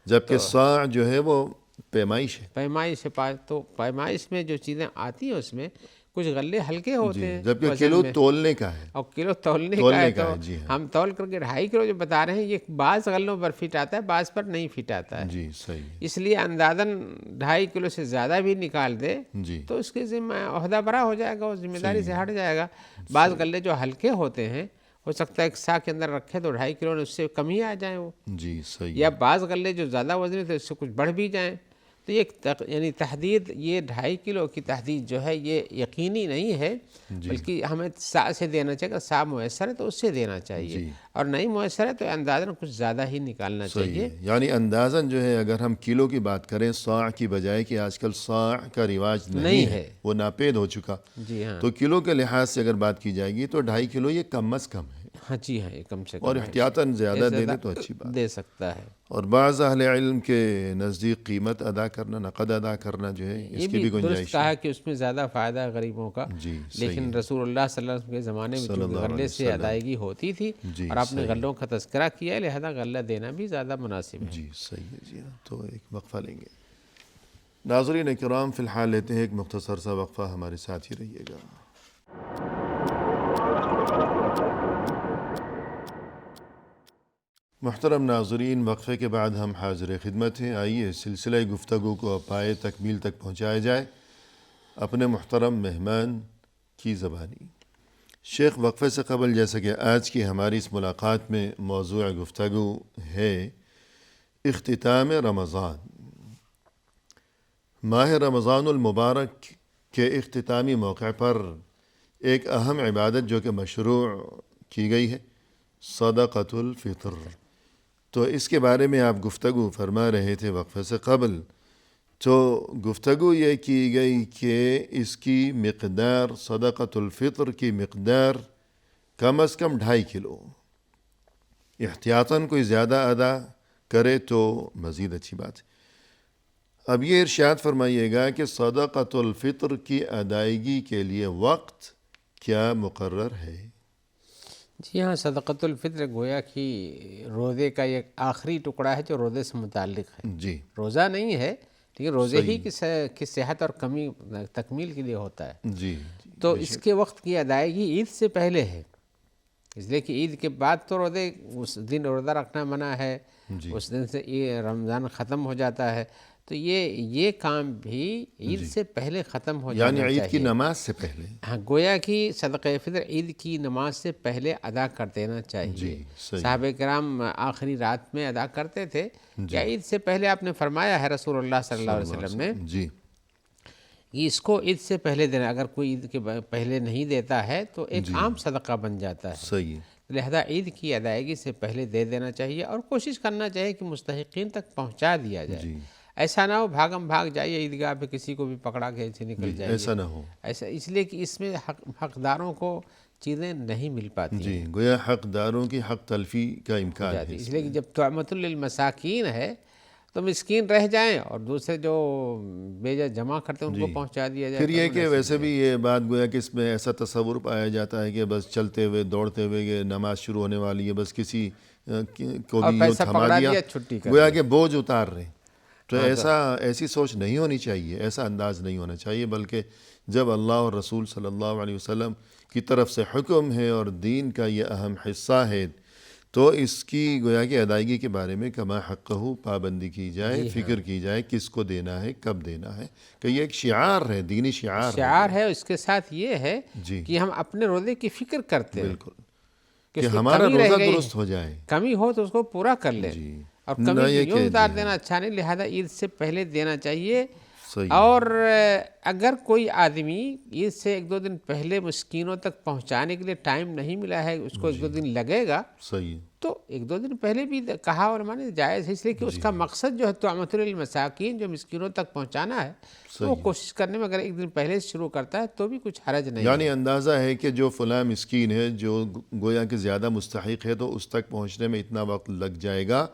جبکہ صاع جو ہے وہ پیمائش ہے۔ پیمائش سے تو پیمائش میں جو چیزیں آتی ہیں اس میں کچھ غلے ہلکے ہوتے ہیں، جبکہ وزن کلو میں، تولنے کا ہے۔ اور کلو تولنے کا ہے، تو جی ہاں ہم تول کر کے 2.5 کلو جو بتا رہے ہیں یہ بعض غلوں پر فٹ آتا ہے، بعض پر نہیں فٹ آتا ہے۔ جی صحیح ہے۔ اس لیے اندازاً 2.5 کلو سے زیادہ بھی نکال دے جی تو اس کے ذمہ عہدہ برا ہو جائے گا، وہ ذمہ داری سے ہٹ جائے گا۔ بعض غلے جو ہلکے ہوتے ہیں ہو سکتا ہے 1 سا کے اندر رکھے تو 2.5 کلو اس سے کم ہی آ جائیں وہ، جی صحیح یا بعض غلے جو زیادہ وزنی تھے اس سے کچھ بڑھ بھی جائیں۔ تو یہ یعنی تحدید، یہ 2.5 کلو کی تحدید جو ہے یہ یقینی نہیں ہے، بلکہ ہمیں سا سے دینا چاہیے۔ سا میسر ہے تو اس سے دینا چاہیے، اور نہیں میسر ہے تو اندازاً کچھ زیادہ ہی نکالنا چاہیے۔ یعنی اندازاً جو ہے اگر ہم کلو کی بات کریں صاع کی بجائے، کہ آج کل صاع کا رواج نہیں ہے، وہ ناپید ہو چکا، جی ہاں، تو کلو کے لحاظ سے اگر بات کی جائے گی تو 2.5 کلو یہ کم از کم ہے، ہاں جی ہاں، یہ کم سے کم اور ہے، احتیاطاً زیادہ دے دے تو اچھی بات۔ دے سکتا ہے۔ اور بعض اہل علم کے نزدیک قیمت ادا کرنا، نقد ادا کرنا جو ہے اس کی بھی درست گنجائش کہا ہے۔ ہے کہ اس میں زیادہ فائدہ ہے غریبوں کا، جی لیکن رسول اللہ صلی اللہ علیہ وسلم کے زمانے میں چونکہ غلے سے ادائیگی ہوتی تھی اور آپ نے غلوں کا تذکرہ کیا ہے، لہذا غلہ دینا بھی زیادہ مناسب ہے۔ جی صحیح ہے جی۔ تو ایک وقفہ لیں گے ناظرین کرام، فی الحال لیتے ہیں ایک مختصر سا وقفہ، ہمارے ساتھ ہی رہیے گا۔ محترم ناظرین، وقفے کے بعد ہم حاضر خدمت ہیں۔ آئیے سلسلہ گفتگو کو پائے تکمیل تک پہنچایا جائے اپنے محترم مہمان کی زبانی۔ شیخ، وقفے سے قبل جیسا کہ آج کی ہماری اس ملاقات میں موضوع گفتگو ہے اختتام رمضان، ماہ رمضان المبارک کے اختتامی موقع پر ایک اہم عبادت جو کہ مشروع کی گئی ہے، صدقۃ الفطر۔ تو اس کے بارے میں آپ گفتگو فرما رہے تھے وقفے سے قبل، تو گفتگو یہ کی گئی کہ اس کی مقدار، صدقۃ الفطر کی مقدار کم از کم 2.5 کلو، احتیاطاً کوئی زیادہ ادا کرے تو مزید اچھی بات ہے۔ اب یہ ارشاد فرمائیے گا کہ صدقۃ الفطر کی ادائیگی کے لیے وقت کیا مقرر ہے؟ جی ہاں، صدقۃ الفطر گویا کہ روزے کا ایک آخری ٹکڑا ہے جو روزے سے متعلق ہے۔ جی روزہ نہیں ہے لیکن روزے ہی کی صحت اور کمی تکمیل کے لیے ہوتا ہے، جی تو اس کے وقت کی ادائیگی عید سے پہلے ہے۔ اس لیے کہ عید کے بعد تو روزے اس دن روزہ رکھنا منع ہے، جی اس دن سے یہ رمضان ختم ہو جاتا ہے، تو یہ کام بھی عید سے پہلے ختم ہو یعنی جانا عید کی چاہیے۔ نماز سے پہلے۔ ہاں، گویا کہ صدقہ فطر عید کی نماز سے پہلے ادا کر دینا چاہیے۔ جی صحیح۔ صحابہ کرام آخری رات میں ادا کرتے تھے، جی یا عید سے پہلے آپ نے فرمایا ہے رسول اللہ صلی اللہ علیہ وسلم نے جی کہ اس کو عید سے پہلے دینا، اگر کوئی عید کے پہلے نہیں دیتا ہے تو ایک جی عام صدقہ بن جاتا ہے، صحیح۔ لہذا عید کی ادائیگی سے پہلے دے دینا چاہیے، اور کوشش کرنا چاہیے کہ مستحقین تک پہنچا دیا جائے۔ جی ایسا نہ ہو بھاگم بھاگ جائیے عیدگاہ پہ، کسی کو بھی پکڑا کے ایسے نکل جی جائیے، ایسا نہ ہو۔ ایسا اس لیے کہ اس میں حقداروں کو چیزیں نہیں مل پاتی جی گویا حقداروں کی حق تلفی کا امکان جاتی، ہے۔ اس لیے کہ جب طعمۃ للمساکین ہے تو مسکین رہ جائیں اور دوسرے جو بیجا جمع کرتے ہیں ان کو پہنچا دیا جائے۔ پھر یہ کہ ویسے بھی یہ بات گویا کہ اس میں ایسا تصور پایا جاتا ہے کہ بس چلتے ہوئے دوڑتے ہوئے یہ نماز شروع ہونے والی ہے، بس کسی کو اور بھی پیسہ تھما پکڑا دیا، دیا، چھٹی کر گویا کہ بوجھ اتار رہے ہیں۔ تو ایسی سوچ نہیں ہونی چاہیے، ایسا انداز نہیں ہونا چاہیے، بلکہ جب اللہ اور رسول صلی اللہ علیہ وسلم کی طرف سے حکم ہے اور دین کا یہ اہم حصہ ہے، تو اس کی گویا کہ ادائیگی کے بارے میں کما حقہ پابندی کی جائے، فکر کی جائے کس کو دینا ہے، کب دینا ہے، کہ یہ ایک شعار ہے، دینی شعار ہے۔ اس کے ساتھ یہ ہے جی کہ ہم اپنے روزے کی فکر کرتے ہیں بالکل، کہ کہ اس میں ہمارا کمی رہ روزہ گئی، درست ہو جائے۔ کمی ہو تو اس کو پورا کر لیں، جی اور نہ کمی یہ یوں کہ اتار دینا اچھا نہیں، لہذا عید سے پہلے دینا چاہیے۔ صحیح اور اگر کوئی آدمی عید سے ایک دو دن پہلے مسکینوں تک پہنچانے کے لیے ٹائم نہیں ملا ہے، اس کو ایک دو دن لگے گا، صحیح تو ایک دو دن پہلے بھی کہا اور مانے جائز ہے، اس لیے کہ اس کا مقصد جو ہے طعمۃ للمساکین، جو مسکینوں تک پہنچانا ہے، تو وہ کوشش کرنے میں اگر ایک دن پہلے سے شروع کرتا ہے تو بھی کچھ حرج نہیں ہے۔ یعنی اندازہ ہے کہ جو فلاں مسکین ہے جو گویا کہ زیادہ مستحق ہے تو اس تک پہنچنے میں اتنا وقت لگ جائے گا،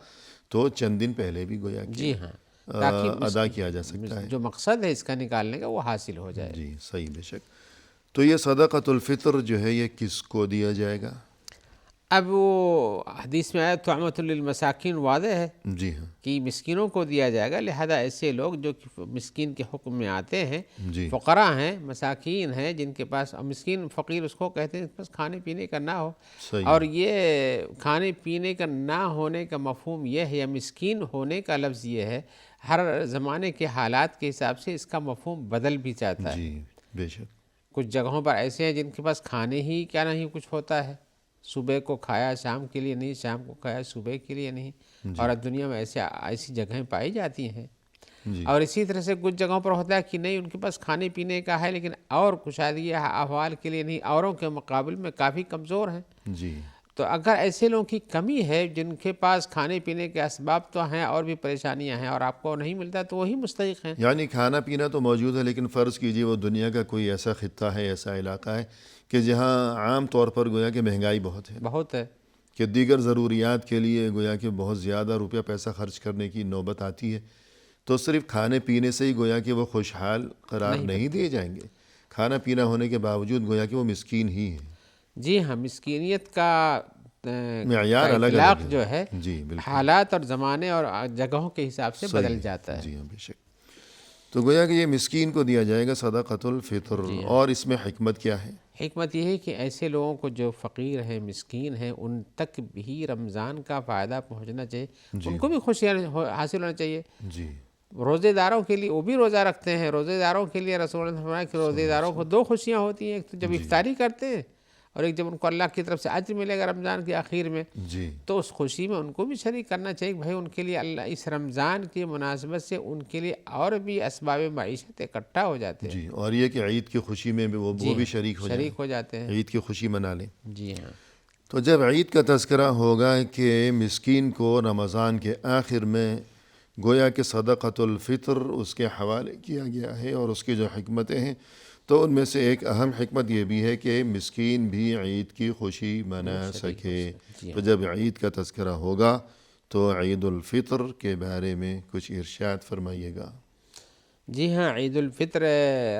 تو چند دن پہلے بھی گویا کہ جی ہاں، تاکہ ادا کیا جا سکتا ہے۔ جو مقصد ہے اس کا نکالنے کا وہ حاصل ہو جائے۔ جی صحیح، بے شک۔ تو یہ صدقۃ الفطر جو ہے یہ کس کو دیا جائے گا؟ اب وہ حدیث میں آیا طعمۃ للمساکین واضح ہے جی ہاں کہ مسکینوں کو دیا جائے گا، لہذا ایسے لوگ جو کہ مسکین کے حکم میں آتے ہیں، جی فقراء ہیں، مساکین ہیں، جن کے پاس، مسکین فقیر اس کو کہتے ہیں، بس کھانے پینے کا نہ ہو، صحیح اور یہ کھانے پینے کا نہ ہونے کا مفہوم یہ ہے، یا مسکین ہونے کا لفظ یہ ہے، ہر زمانے کے حالات کے حساب سے اس کا مفہوم بدل بھی جاتا ہے۔ جی بے شک کچھ جگہوں پر ایسے ہیں جن کے پاس کھانے ہی کیا نہیں کچھ ہوتا ہے، صبح کو کھایا شام کے لیے نہیں، شام کو کھایا صبح کے لیے نہیں، اور اب دنیا میں ایسی جگہیں پائی جاتی ہیں۔ جی اور اسی طرح سے کچھ جگہوں پر ہوتا ہے کہ نہیں، ان کے پاس کھانے پینے کا ہے لیکن اور کشادگی احوال کے لیے نہیں، اوروں کے مقابل میں کافی کمزور ہیں۔ جی تو اگر ایسے لوگوں کی کمی ہے جن کے پاس کھانے پینے کے اسباب تو ہیں اور بھی پریشانیاں ہیں، اور آپ کو نہیں ملتا، تو وہی مستحق ہیں۔ یعنی کھانا پینا تو موجود ہے، لیکن فرض کیجئے وہ دنیا کا کوئی ایسا خطہ ہے، ایسا علاقہ ہے کہ جہاں عام طور پر گویا کہ مہنگائی بہت ہے، بہت ہے۔ کہ دیگر ضروریات کے لیے گویا کہ بہت زیادہ روپیہ پیسہ خرچ کرنے کی نوبت آتی ہے، تو صرف کھانے پینے سے ہی گویا کہ وہ خوشحال قرار نہیں دیے جائیں گے، کھانا پینا ہونے کے باوجود گویا کہ وہ مسکین ہی ہیں۔ جی ہاں، مسکینیت کا معیار الگ اطلاق الگ جو ہے جی بالکل حالات اور زمانے اور جگہوں کے حساب سے بدل جاتا ہے۔ جی ہاں بے شک۔ تو گویا کہ یہ مسکین کو دیا جائے گا صدقۃ الفطر، اور اس میں حکمت کیا ہے؟ حکمت یہ ہے کہ ایسے لوگوں کو جو فقیر ہیں، مسکین ہیں، ان تک بھی رمضان کا فائدہ پہنچنا چاہیے، ان کو بھی خوشیاں حاصل ہونا چاہیے۔ جی روزے داروں کے لیے، وہ بھی روزہ رکھتے ہیں، روزے داروں کے لیے رسول اللہ نے فرمایا کہ روزے داروں کو دو خوشیاں ہوتی ہیں، ایک تو جب افطاری کرتے ہیں، اور ایک جب ان کو اللہ کی طرف سے اجر ملے گا رمضان کے آخر میں، جی تو اس خوشی میں ان کو بھی شریک کرنا چاہیے کہ بھائی ان کے لیے اللہ اس رمضان کی مناسبت سے ان کے لیے اور بھی اسباب معیشت اکٹھا ہو جاتے ہیں۔ جی، اور یہ کہ عید کی خوشی میں بھی وہ بھی شریک ہو جاتے ہیں۔ عید کی خوشی منا لیں۔ جی ہاں، تو جب عید کا تذکرہ ہوگا کہ مسکین کو رمضان کے آخر میں گویا کہ صدقۃ الفطر اس کے حوالے کیا گیا ہے، اور اس کی جو حکمتیں ہیں، تو ان میں سے ایک اہم حکمت یہ بھی ہے کہ مسکین بھی عید کی خوشی منا سکے۔ تو جب عید کا تذکرہ ہوگا تو عید الفطر کے بارے میں کچھ ارشاد فرمائیے گا۔ جی ہاں، عید الفطر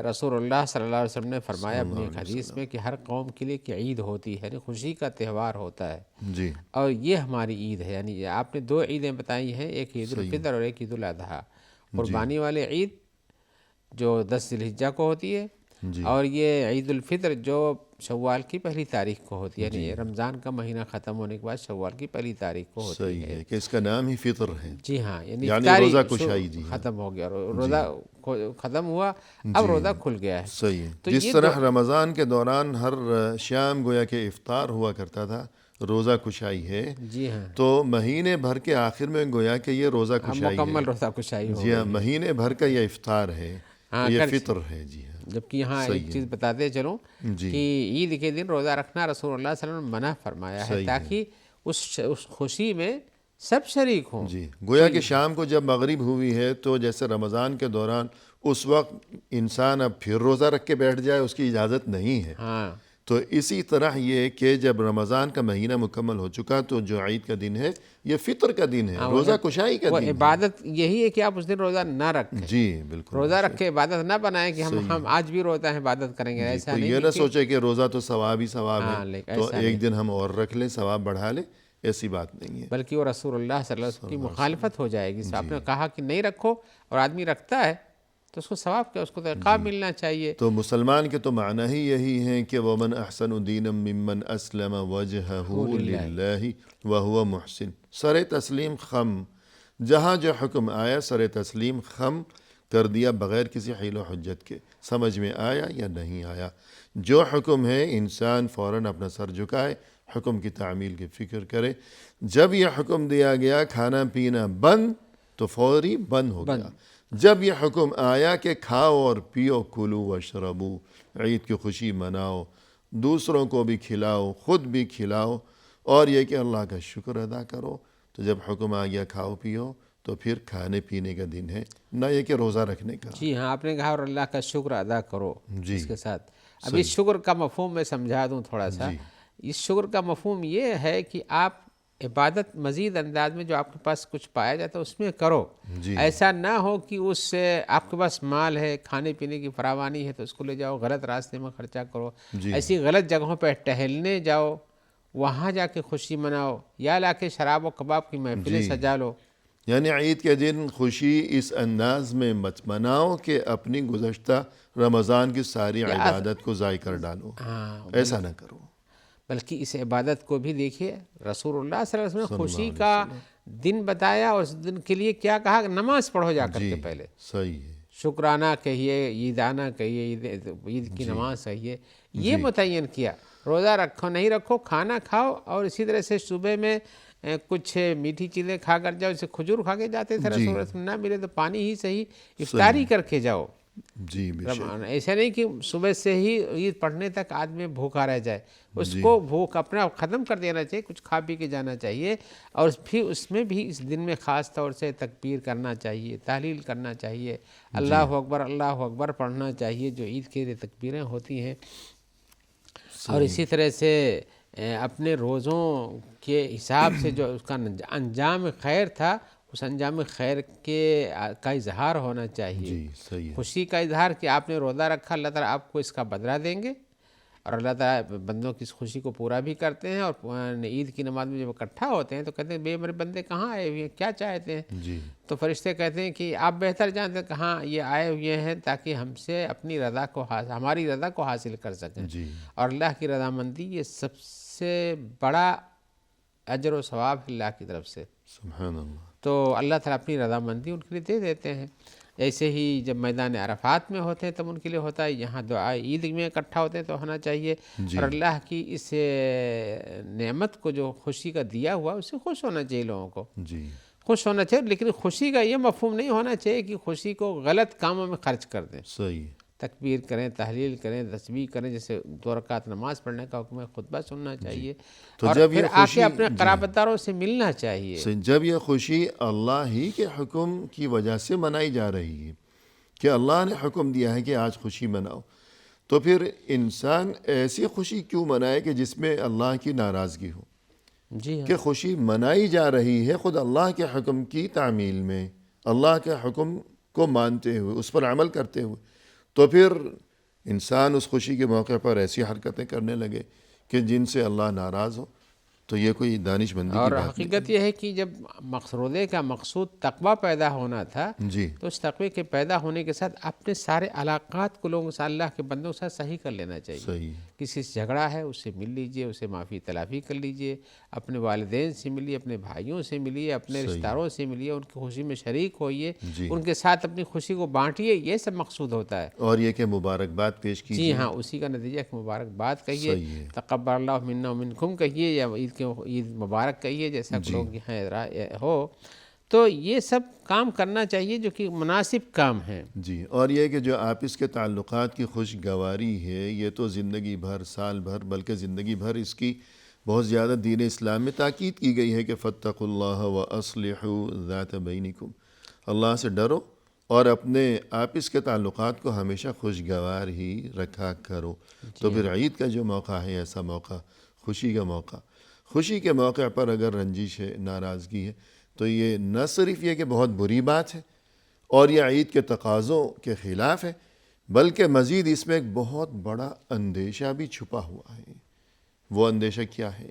رسول اللہ صلی اللہ علیہ وسلم نے فرمایا اپنی ایک حدیث میں کہ ہر قوم کے لیے کہ عید ہوتی ہے، یعنی خوشی کا تہوار ہوتا ہے، جی اور یہ ہماری عید ہے۔ یعنی آپ نے دو عیدیں بتائی ہیں، ایک عید الفطر اور ایک عید الاضحیٰ۔ قربانی والی عید جو 10 ذی الحجہ کو ہوتی ہے، جی اور یہ عید الفطر جو شوال کی پہلی تاریخ کو ہوتی ہے، یعنی رمضان کا مہینہ ختم ہونے کے بعد شوال کی پہلی تاریخ کو ہوتی صحیح ہے کہ اس کا نام ہی فطر ہے، جی ہاں، یعنی روزہ کشائی. جی ختم ہو گیا، روزہ ختم ہوا، اب روزہ کھل گیا ہے. صحیح ہے. جس طرح رمضان کے دوران ہر شام گویا کہ افطار ہوا کرتا تھا، روزہ کشائی ہے. جی ہاں، تو مہینے بھر کے آخر میں گویا کہ یہ روزہ کشائی ہے، مکمل روزہ کشائی ہو. جی ہاں، مہینے بھر کا یہ افطار ہے، یہ فطر ہے. جی ہاں، جبکہ یہاں ایک چیز بتاتے چلوں کہ عید کے دن روزہ رکھنا رسول اللہ صلی اللہ علیہ وسلم نے منع فرمایا ہے تاکہ اس خوشی میں سب شریک ہوں. جی گویا کہ شام کو جب مغرب ہوئی ہے تو جیسے رمضان کے دوران اس وقت انسان اب پھر روزہ رکھ کے بیٹھ جائے، اس کی اجازت نہیں ہے. ہاں، تو اسی طرح یہ کہ جب رمضان کا مہینہ مکمل ہو چکا تو جو عید کا دن ہے یہ فطر کا دن ہے، روزہ کشائی کا وہ دن ہے. عبادت یہی ہے کہ آپ اس دن روزہ نہ رکھیں. جی بالکل، روزہ رکھ کے عبادت نہ بنائیں کہ ہم آج بھی روزہ ہے عبادت کریں گے، ایسا تو نہیں. یہ نہ سوچے کہ روزہ تو ثواب ہی ثواب ہاں، ہے لیکن تو ایسا ایک دن ہم اور رکھ لیں، ثواب بڑھا لیں، ایسی بات نہیں ہے. بلکہ وہ رسول اللہ صلی اللہ علیہ وسلم کی مخالفت ہو جائے گی. آپ نے کہا کہ نہیں رکھو اور آدمی رکھتا ہے تو اس کو ثواب کیا، اس کو تو عقاب ملنا چاہیے. تو مسلمان کے تو معنی ہی یہی ہیں کہ وَمَنْ أَحْسَنُ دِينًا مِّمَّنْ أَسْلَمَ وَجْهَهُ لِلَّهِ وَهُوَ مُحْسِنٌ. سر تسلیم خم، جہاں جو حکم آیا سر تسلیم خم کر دیا بغیر کسی حیل و حجت کے. سمجھ میں آیا یا نہیں آیا، جو حکم ہے انسان فوراً اپنا سر جھکائے، حکم کی تعمیل کی فکر کرے. جب یہ حکم دیا گیا کھانا پینا بند تو فوری بند ہو گیا. جب یہ حکم آیا کہ کھاؤ اور پیو، کلو واشربو، عید کی خوشی مناؤ، دوسروں کو بھی کھلاؤ، خود بھی کھلاؤ، اور یہ کہ اللہ کا شکر ادا کرو. تو جب حکم آ گیا کھاؤ پیو تو پھر کھانے پینے کا دن ہے، نہ یہ کہ روزہ رکھنے کا. جی ہاں، آپ نے کہا اور اللہ کا شکر ادا کرو. جی اس کے ساتھ اب اس شکر کا مفہوم میں سمجھا دوں تھوڑا سا. اس شکر کا مفہوم یہ ہے کہ آپ عبادت مزید انداز میں جو آپ کے پاس کچھ پایا جاتا ہے اس میں کرو. ایسا نہ ہو کہ اس سے آپ کے پاس مال ہے، کھانے پینے کی فراوانی ہے تو اس کو لے جاؤ غلط راستے میں خرچہ کرو، ایسی غلط جگہوں پہ ٹہلنے جاؤ، وہاں جا کے خوشی مناؤ، یا لا کے شراب و کباب کی محفلیں سجا لو. یعنی عید کے دن خوشی اس انداز میں مت مناؤ کہ اپنی گزشتہ رمضان کی ساری عبادت کو ضائع کر ڈالو. ایسا نہ کرو، بلکہ اس عبادت کو بھی دیکھیے. رسول اللہ صلی اللہ علیہ وسلم نے خوشی کا دن بتایا اور اس دن کے لیے کیا کہا، نماز پڑھو جا کر کے پہلے. صحیح ہے، شکرانہ کہیے، عیدانہ کہیے، عید کی نماز کہیے، یہ متعین کیا. روزہ رکھو نہیں رکھو، کھانا کھاؤ، اور اسی طرح سے صبح میں کچھ میٹھی چیزیں کھا کر جاؤ. جیسے کھجور کھا کے جاتے تھے رسول اللہ، نہ ملے تو پانی ہی صحیح افطاری کر کے جاؤ. جی ایسا نہیں کہ صبح سے ہی عید پڑھنے تک آدمی بھوکا رہ جائے. اس کو بھوک اپنا ختم کر دینا چاہیے، کچھ کھا پی کے جانا چاہیے. اور پھر اس میں بھی اس دن میں خاص طور سے تکبیر کرنا چاہیے، تحلیل کرنا چاہیے، اللہ اکبر پڑھنا چاہیے، جو عید کے لیے تکبیریں ہوتی ہیں. اور اسی طرح سے اپنے روزوں کے حساب سے جو اس کا انجام خیر تھا، اس انجام خیر کا اظہار ہونا چاہیے. جی صحیح ہے، خوشی کا اظہار کہ آپ نے روزہ رکھا، اللہ تعالیٰ آپ کو اس کا بدلہ دیں گے. اور اللہ تعالیٰ بندوں کی اس خوشی کو پورا بھی کرتے ہیں. اور عید کی نماز میں جب اکٹھا ہوتے ہیں تو کہتے ہیں بے میرے بندے کہاں آئے ہوئے ہیں، کیا چاہتے ہیں. تو فرشتے کہتے ہیں کہ آپ بہتر جانتے ہیں کہاں یہ آئے ہوئے ہیں تاکہ ہم سے اپنی رضا کو ہماری رضا کو حاصل کر سکیں. اور اللہ کی رضامندی یہ سب سے بڑا اجر و ثواب ہے اللہ کی طرف سے. سبحان اللہ. تو اللہ تعالیٰ اپنی رضامندی ان کے لیے دے دیتے ہیں. ایسے ہی جب میدان عرفات میں ہوتے ہیں تب ان کے لیے ہوتا ہے. یہاں دعا عید میں اکٹھا ہوتے ہیں تو ہونا چاہیے. اور اللہ کی اس نعمت کو جو خوشی کا دیا ہوا اس سے خوش ہونا چاہیے لوگوں کو. خوش ہونا چاہیے، لیکن خوشی کا یہ مفہوم نہیں ہونا چاہیے کہ خوشی کو غلط کاموں میں خرچ کر دیں. صحیح. تکبیر کریں، تحلیل کریں، تسبیح کریں، جیسے 2 رکعت نماز پڑھنے کا حکم ہے، خطبہ سننا چاہیے. اور پھر آ کے اپنے قرابت داروں سے ملنا چاہیے. جب یہ خوشی اللہ ہی کے حکم کی وجہ سے منائی جا رہی ہے کہ اللہ نے حکم دیا ہے کہ آج خوشی مناؤ، تو پھر انسان ایسی خوشی کیوں منائے کہ جس میں اللہ کی ناراضگی ہو. جی ہاں، کہ خوشی منائی جا رہی ہے خود اللہ کے حکم کی تعمیل میں، اللہ کے حکم کو مانتے ہوئے، اس پر عمل کرتے ہوئے. تو پھر انسان اس خوشی کے موقع پر ایسی حرکتیں کرنے لگے کہ جن سے اللہ ناراض ہو، تو یہ کوئی دانش مندی کی بات نہیں. اور حقیقت یہ ہے کہ جب روزے کا مقصود تقویٰ پیدا ہونا تھا تو اس تقوی کے پیدا ہونے کے ساتھ اپنے سارے علاقات کو لوگوں سے، اللہ کے بندوں کے ساتھ صحیح کر لینا چاہیے. کسی سے جھگڑا ہے اس سے مل لیجئے، اسے معافی تلافی کر لیجئے، اپنے والدین سے ملیے، اپنے بھائیوں سے ملیے، اپنے رشتہ داروں سے ملیے، ان کی خوشی میں شریک ہوئیے، جی، ان کے ساتھ اپنی خوشی کو بانٹیے، یہ سب مقصود ہوتا ہے۔ اور یہ کہ مبارکباد پیش جی کیجیے۔ ہاں، اسی کا نتیجہ کہ مبارکباد کہیے، صحیح ہے، تقبل اللہ منا و منکم کہیے، یا عید مبارک کہیے، جیسا کہ جی لوگ یہاں ہو، تو یہ سب کام کرنا چاہیے جو کہ مناسب کام ہیں۔ جی، اور یہ کہ جو آپس کے تعلقات کی خوشگواری ہے، یہ تو زندگی بھر، سال بھر، بلکہ زندگی بھر اس کی بہت زیادہ دین اسلام میں تاکید کی گئی ہے کہ فاتقوا اللہ واصلحوا ذات بینکم، اللہ سے ڈرو اور اپنے آپس کے تعلقات کو ہمیشہ خوشگوار ہی رکھا کرو۔ تو پھر عید کا جو موقع ہے، ایسا موقع، خوشی کا موقع، خوشی کے موقع پر اگر رنجش ہے، ناراضگی ہے، تو یہ نہ صرف یہ کہ بہت بری بات ہے اور یہ عید کے تقاضوں کے خلاف ہے، بلکہ مزید اس میں ایک بہت بڑا اندیشہ بھی چھپا ہوا ہے۔ وہ اندیشہ کیا ہے؟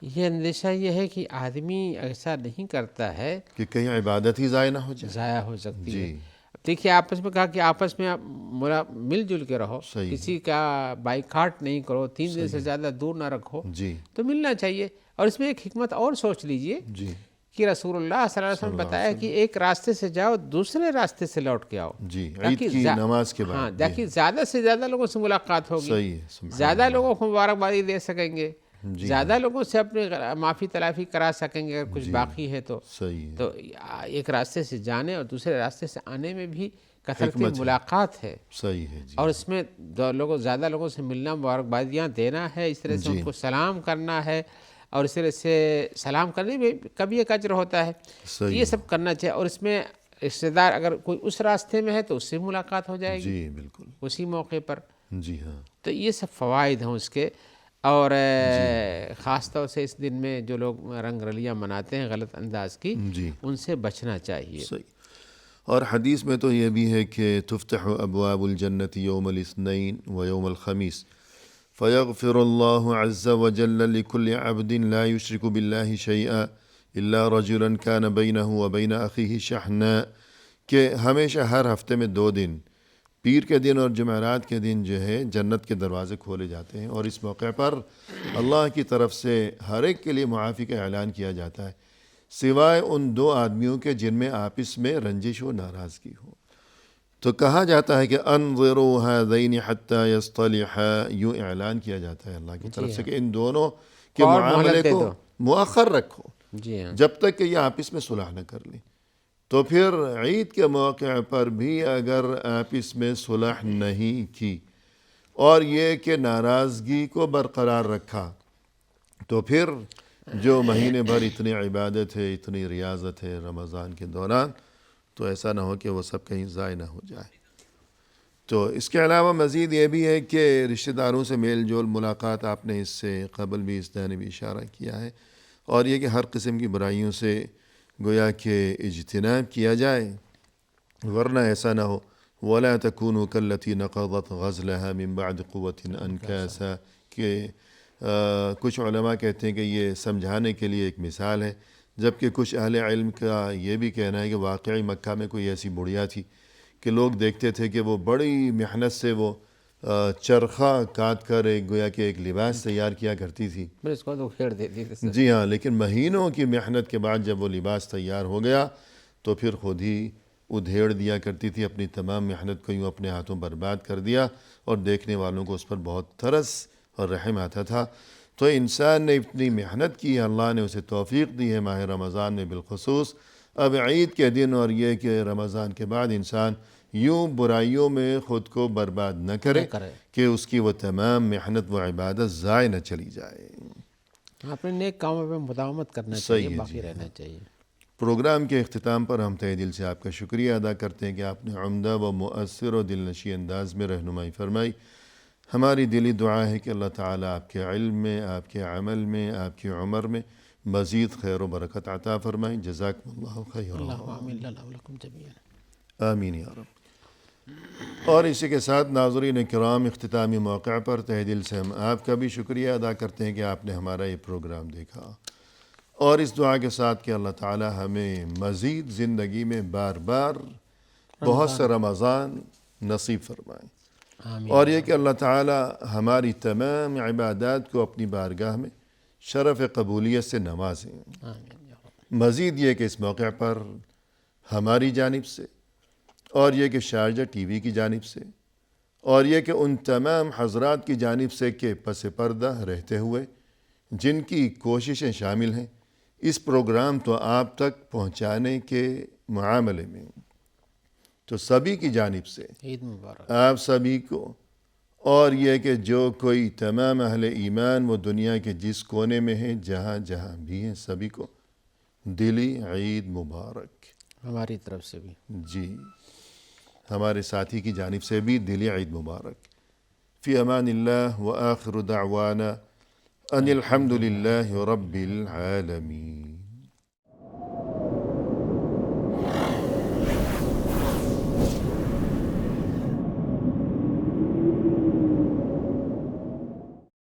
یہ اندیشہ یہ ہے کہ آدمی ایسا نہیں کرتا ہے، کہ کہیں عبادت ہی ضائع نہ ہو جائے۔ ضائع ہو سکتی ہے۔ جی، دیکھیے آپس میں کہا کہ آپس میں مل جل کے رہو، صحیح ہے، کسی کا بائیکاٹ نہیں کرو، 3 دن سے زیادہ دور نہ رکھو، جی تو ملنا چاہیے۔ اور اس میں ایک حکمت اور سوچ لیجئے جی کہ رسول اللہ صلی اللہ علیہ وسلم نے بتایا کہ ایک راستے سے جاؤ، دوسرے راستے سے لوٹ کے آؤ، جی، عید کی نماز کے ہاں، بعد۔ تاکہ زیادہ سے زیادہ لوگوں سے ملاقات ہوگی، صحیح ہے، سبحان زیادہ لوگوں کو مبارکبادی دے سکیں گے، جی، زیادہ لوگوں سے اپنی معافی تلافی کرا سکیں گے اگر کچھ باقی ہے تو۔ صحیح ہے، تو ایک راستے سے جانے اور دوسرے راستے سے آنے میں بھی کثرت حکمت ہے، ملاقات ہے، صحیح ہے، جی اور اس میں زیادہ لوگوں سے ملنا، مبارکبادیاں دینا ہے، اس طرح سے ان کو سلام کرنا ہے، اور اس طرح سے سلام کرنے میں کبھی ایک اجر ہوتا ہے، صحیح یہ سب کرنا چاہیے۔ اور اس میں رشتہ دار اگر کوئی اس راستے میں ہے تو اس سے ملاقات ہو جائے گی جی بالکل، اسی موقع پر۔ جی ہاں، تو یہ سب فوائد ہیں اس کے، اور خاص طور سے اس دن میں جو لوگ رنگ رلیاں مناتے ہیں غلط انداز کی، جی ان سے بچنا چاہیے۔ صحیح۔ اور حدیث میں تو یہ بھی ہے کہ تفتح ابواب الجنت یوم الاثنین و یوم الخمیس فیغفر اللہ عز وجل لكل عبد لا يشرك بالله شيئا الا رجلا كان بینہ وبین اخیہ شحناء، کہ ہمیشہ ہر ہفتے میں 2 دن، پیر کے دن اور جمعرات کے دن جو ہے جنت کے دروازے کھولے جاتے ہیں، اور اس موقع پر اللہ کی طرف سے ہر ایک کے لیے معافی کا اعلان کیا جاتا ہے، سوائے ان 2 آدمیوں کے جن میں آپس میں رنجش و ناراضگی ہو۔ تو کہا جاتا ہے کہ انظروا هذین حتی یصطلحا، یوں اعلان کیا جاتا ہے اللہ کی طرف سے کہ ان دونوں کے اور معاملے مہلت دے کو دو۔ مؤخر رکھو جی ہاں، جب تک کہ یہ آپس میں صلح نہ کر لیں۔ تو پھر عید کے موقع پر بھی اگر آپس میں صلح نہیں کی اور یہ کہ ناراضگی کو برقرار رکھا، تو پھر جو مہینے بھر اتنی عبادت ہے، اتنی ریاضت ہے رمضان کے دوران، تو ایسا نہ ہو کہ وہ سب کہیں ضائع نہ ہو جائے۔ تو اس کے علاوہ مزید یہ بھی ہے کہ رشتہ داروں سے میل جول ملاقات، آپ نے اس سے قبل بھی اس جانب اشارہ کیا ہے، اور یہ کہ ہر قسم کی برائیوں سے گویا کہ اجتناب کیا جائے، ورنہ ایسا نہ ہو وَلَا تَكُونُوا كَالَّتِي نَقَضَتْ غَزْلَهَا مِن بَعْدِ قُوَّةٍ أَنْكَاسًا، کہ کچھ علماء کہتے ہیں کہ یہ سمجھانے کے لیے ایک مثال ہے، جبکہ کچھ اہل علم کا یہ بھی کہنا ہے کہ واقعی مکہ میں کوئی ایسی بڑھیا تھی کہ لوگ دیکھتے تھے کہ وہ بڑی محنت سے وہ چرخہ کاٹ کر ایک گویا کہ ایک لباس تیار کیا کرتی تھی۔ پھر اس کو تو کھیڑ دیتی تھی۔ جی ہاں، لیکن مہینوں کی محنت کے بعد جب وہ لباس تیار ہو گیا تو پھر خود ہی ادھیڑ دیا کرتی تھی، اپنی تمام محنت کو یوں اپنے ہاتھوں برباد کر دیا، اور دیکھنے والوں کو اس پر بہت ترس اور رحم آتا تھا۔ تو انسان نے اتنی محنت کی ہے، اللہ نے اسے توفیق دی ہے ماہ رمضان میں بالخصوص، اب عید کے دن اور یہ کہ رمضان کے بعد انسان یوں برائیوں میں خود کو برباد نہ کرے کہ اس کی وہ تمام محنت و عبادت ضائع نہ چلی جائے۔ اپنے نیک کاموں پہ مداومت کرنا چاہیے، باقی رہنا چاہیے۔ پروگرام کے اختتام پر ہم تہہ دل سے آپ کا شکریہ ادا کرتے ہیں کہ آپ نے عمدہ و مؤثر و دلنشیں انداز میں رہنمائی فرمائی۔ ہماری دلی دعا ہے کہ اللہ تعالیٰ آپ کے علم میں، آپ کے عمل میں، آپ کی عمر میں مزید خیر و برکت عطا فرمائیں۔ جزاکم اللہ خیر، اللہم آمین لنا ولکم جمیعا، آمین یا رب۔ اور اسی کے ساتھ ناظرین کرام، اختتامی موقع پر تہہ دل سے ہم آپ کا بھی شکریہ ادا کرتے ہیں کہ آپ نے ہمارا یہ پروگرام دیکھا، اور اس دعا کے ساتھ کہ اللہ تعالی ہمیں مزید زندگی میں بار بار بہت سے رمضان نصیب فرمائیں۔ آمین اور یہ کہ اللہ تعالی ہماری تمام عبادات کو اپنی بارگاہ میں شرف قبولیت سے نوازیں۔ آمین یا رب۔ مزید یہ کہ اس موقع پر ہماری جانب سے اور یہ کہ شارجہ ٹی وی کی جانب سے اور یہ کہ ان تمام حضرات کی جانب سے کہ پس پردہ رہتے ہوئے جن کی کوششیں شامل ہیں اس پروگرام تو آپ تک پہنچانے کے معاملے میں، تو سبھی کی جانب سے عید مبارک۔ آپ سبھی کو، اور یہ کہ جو کوئی تمام اہل ایمان وہ دنیا کے جس کونے میں ہیں جہاں جہاں بھی ہیں سبھی کو دلی عید مبارک۔ ہماری طرف سے بھی جی ہمارے ساتھی کی جانب سے بھی دلی عید مبارک۔ فی امان اللہ وآخر دعوانا ان الحمد للہ رب العالمین۔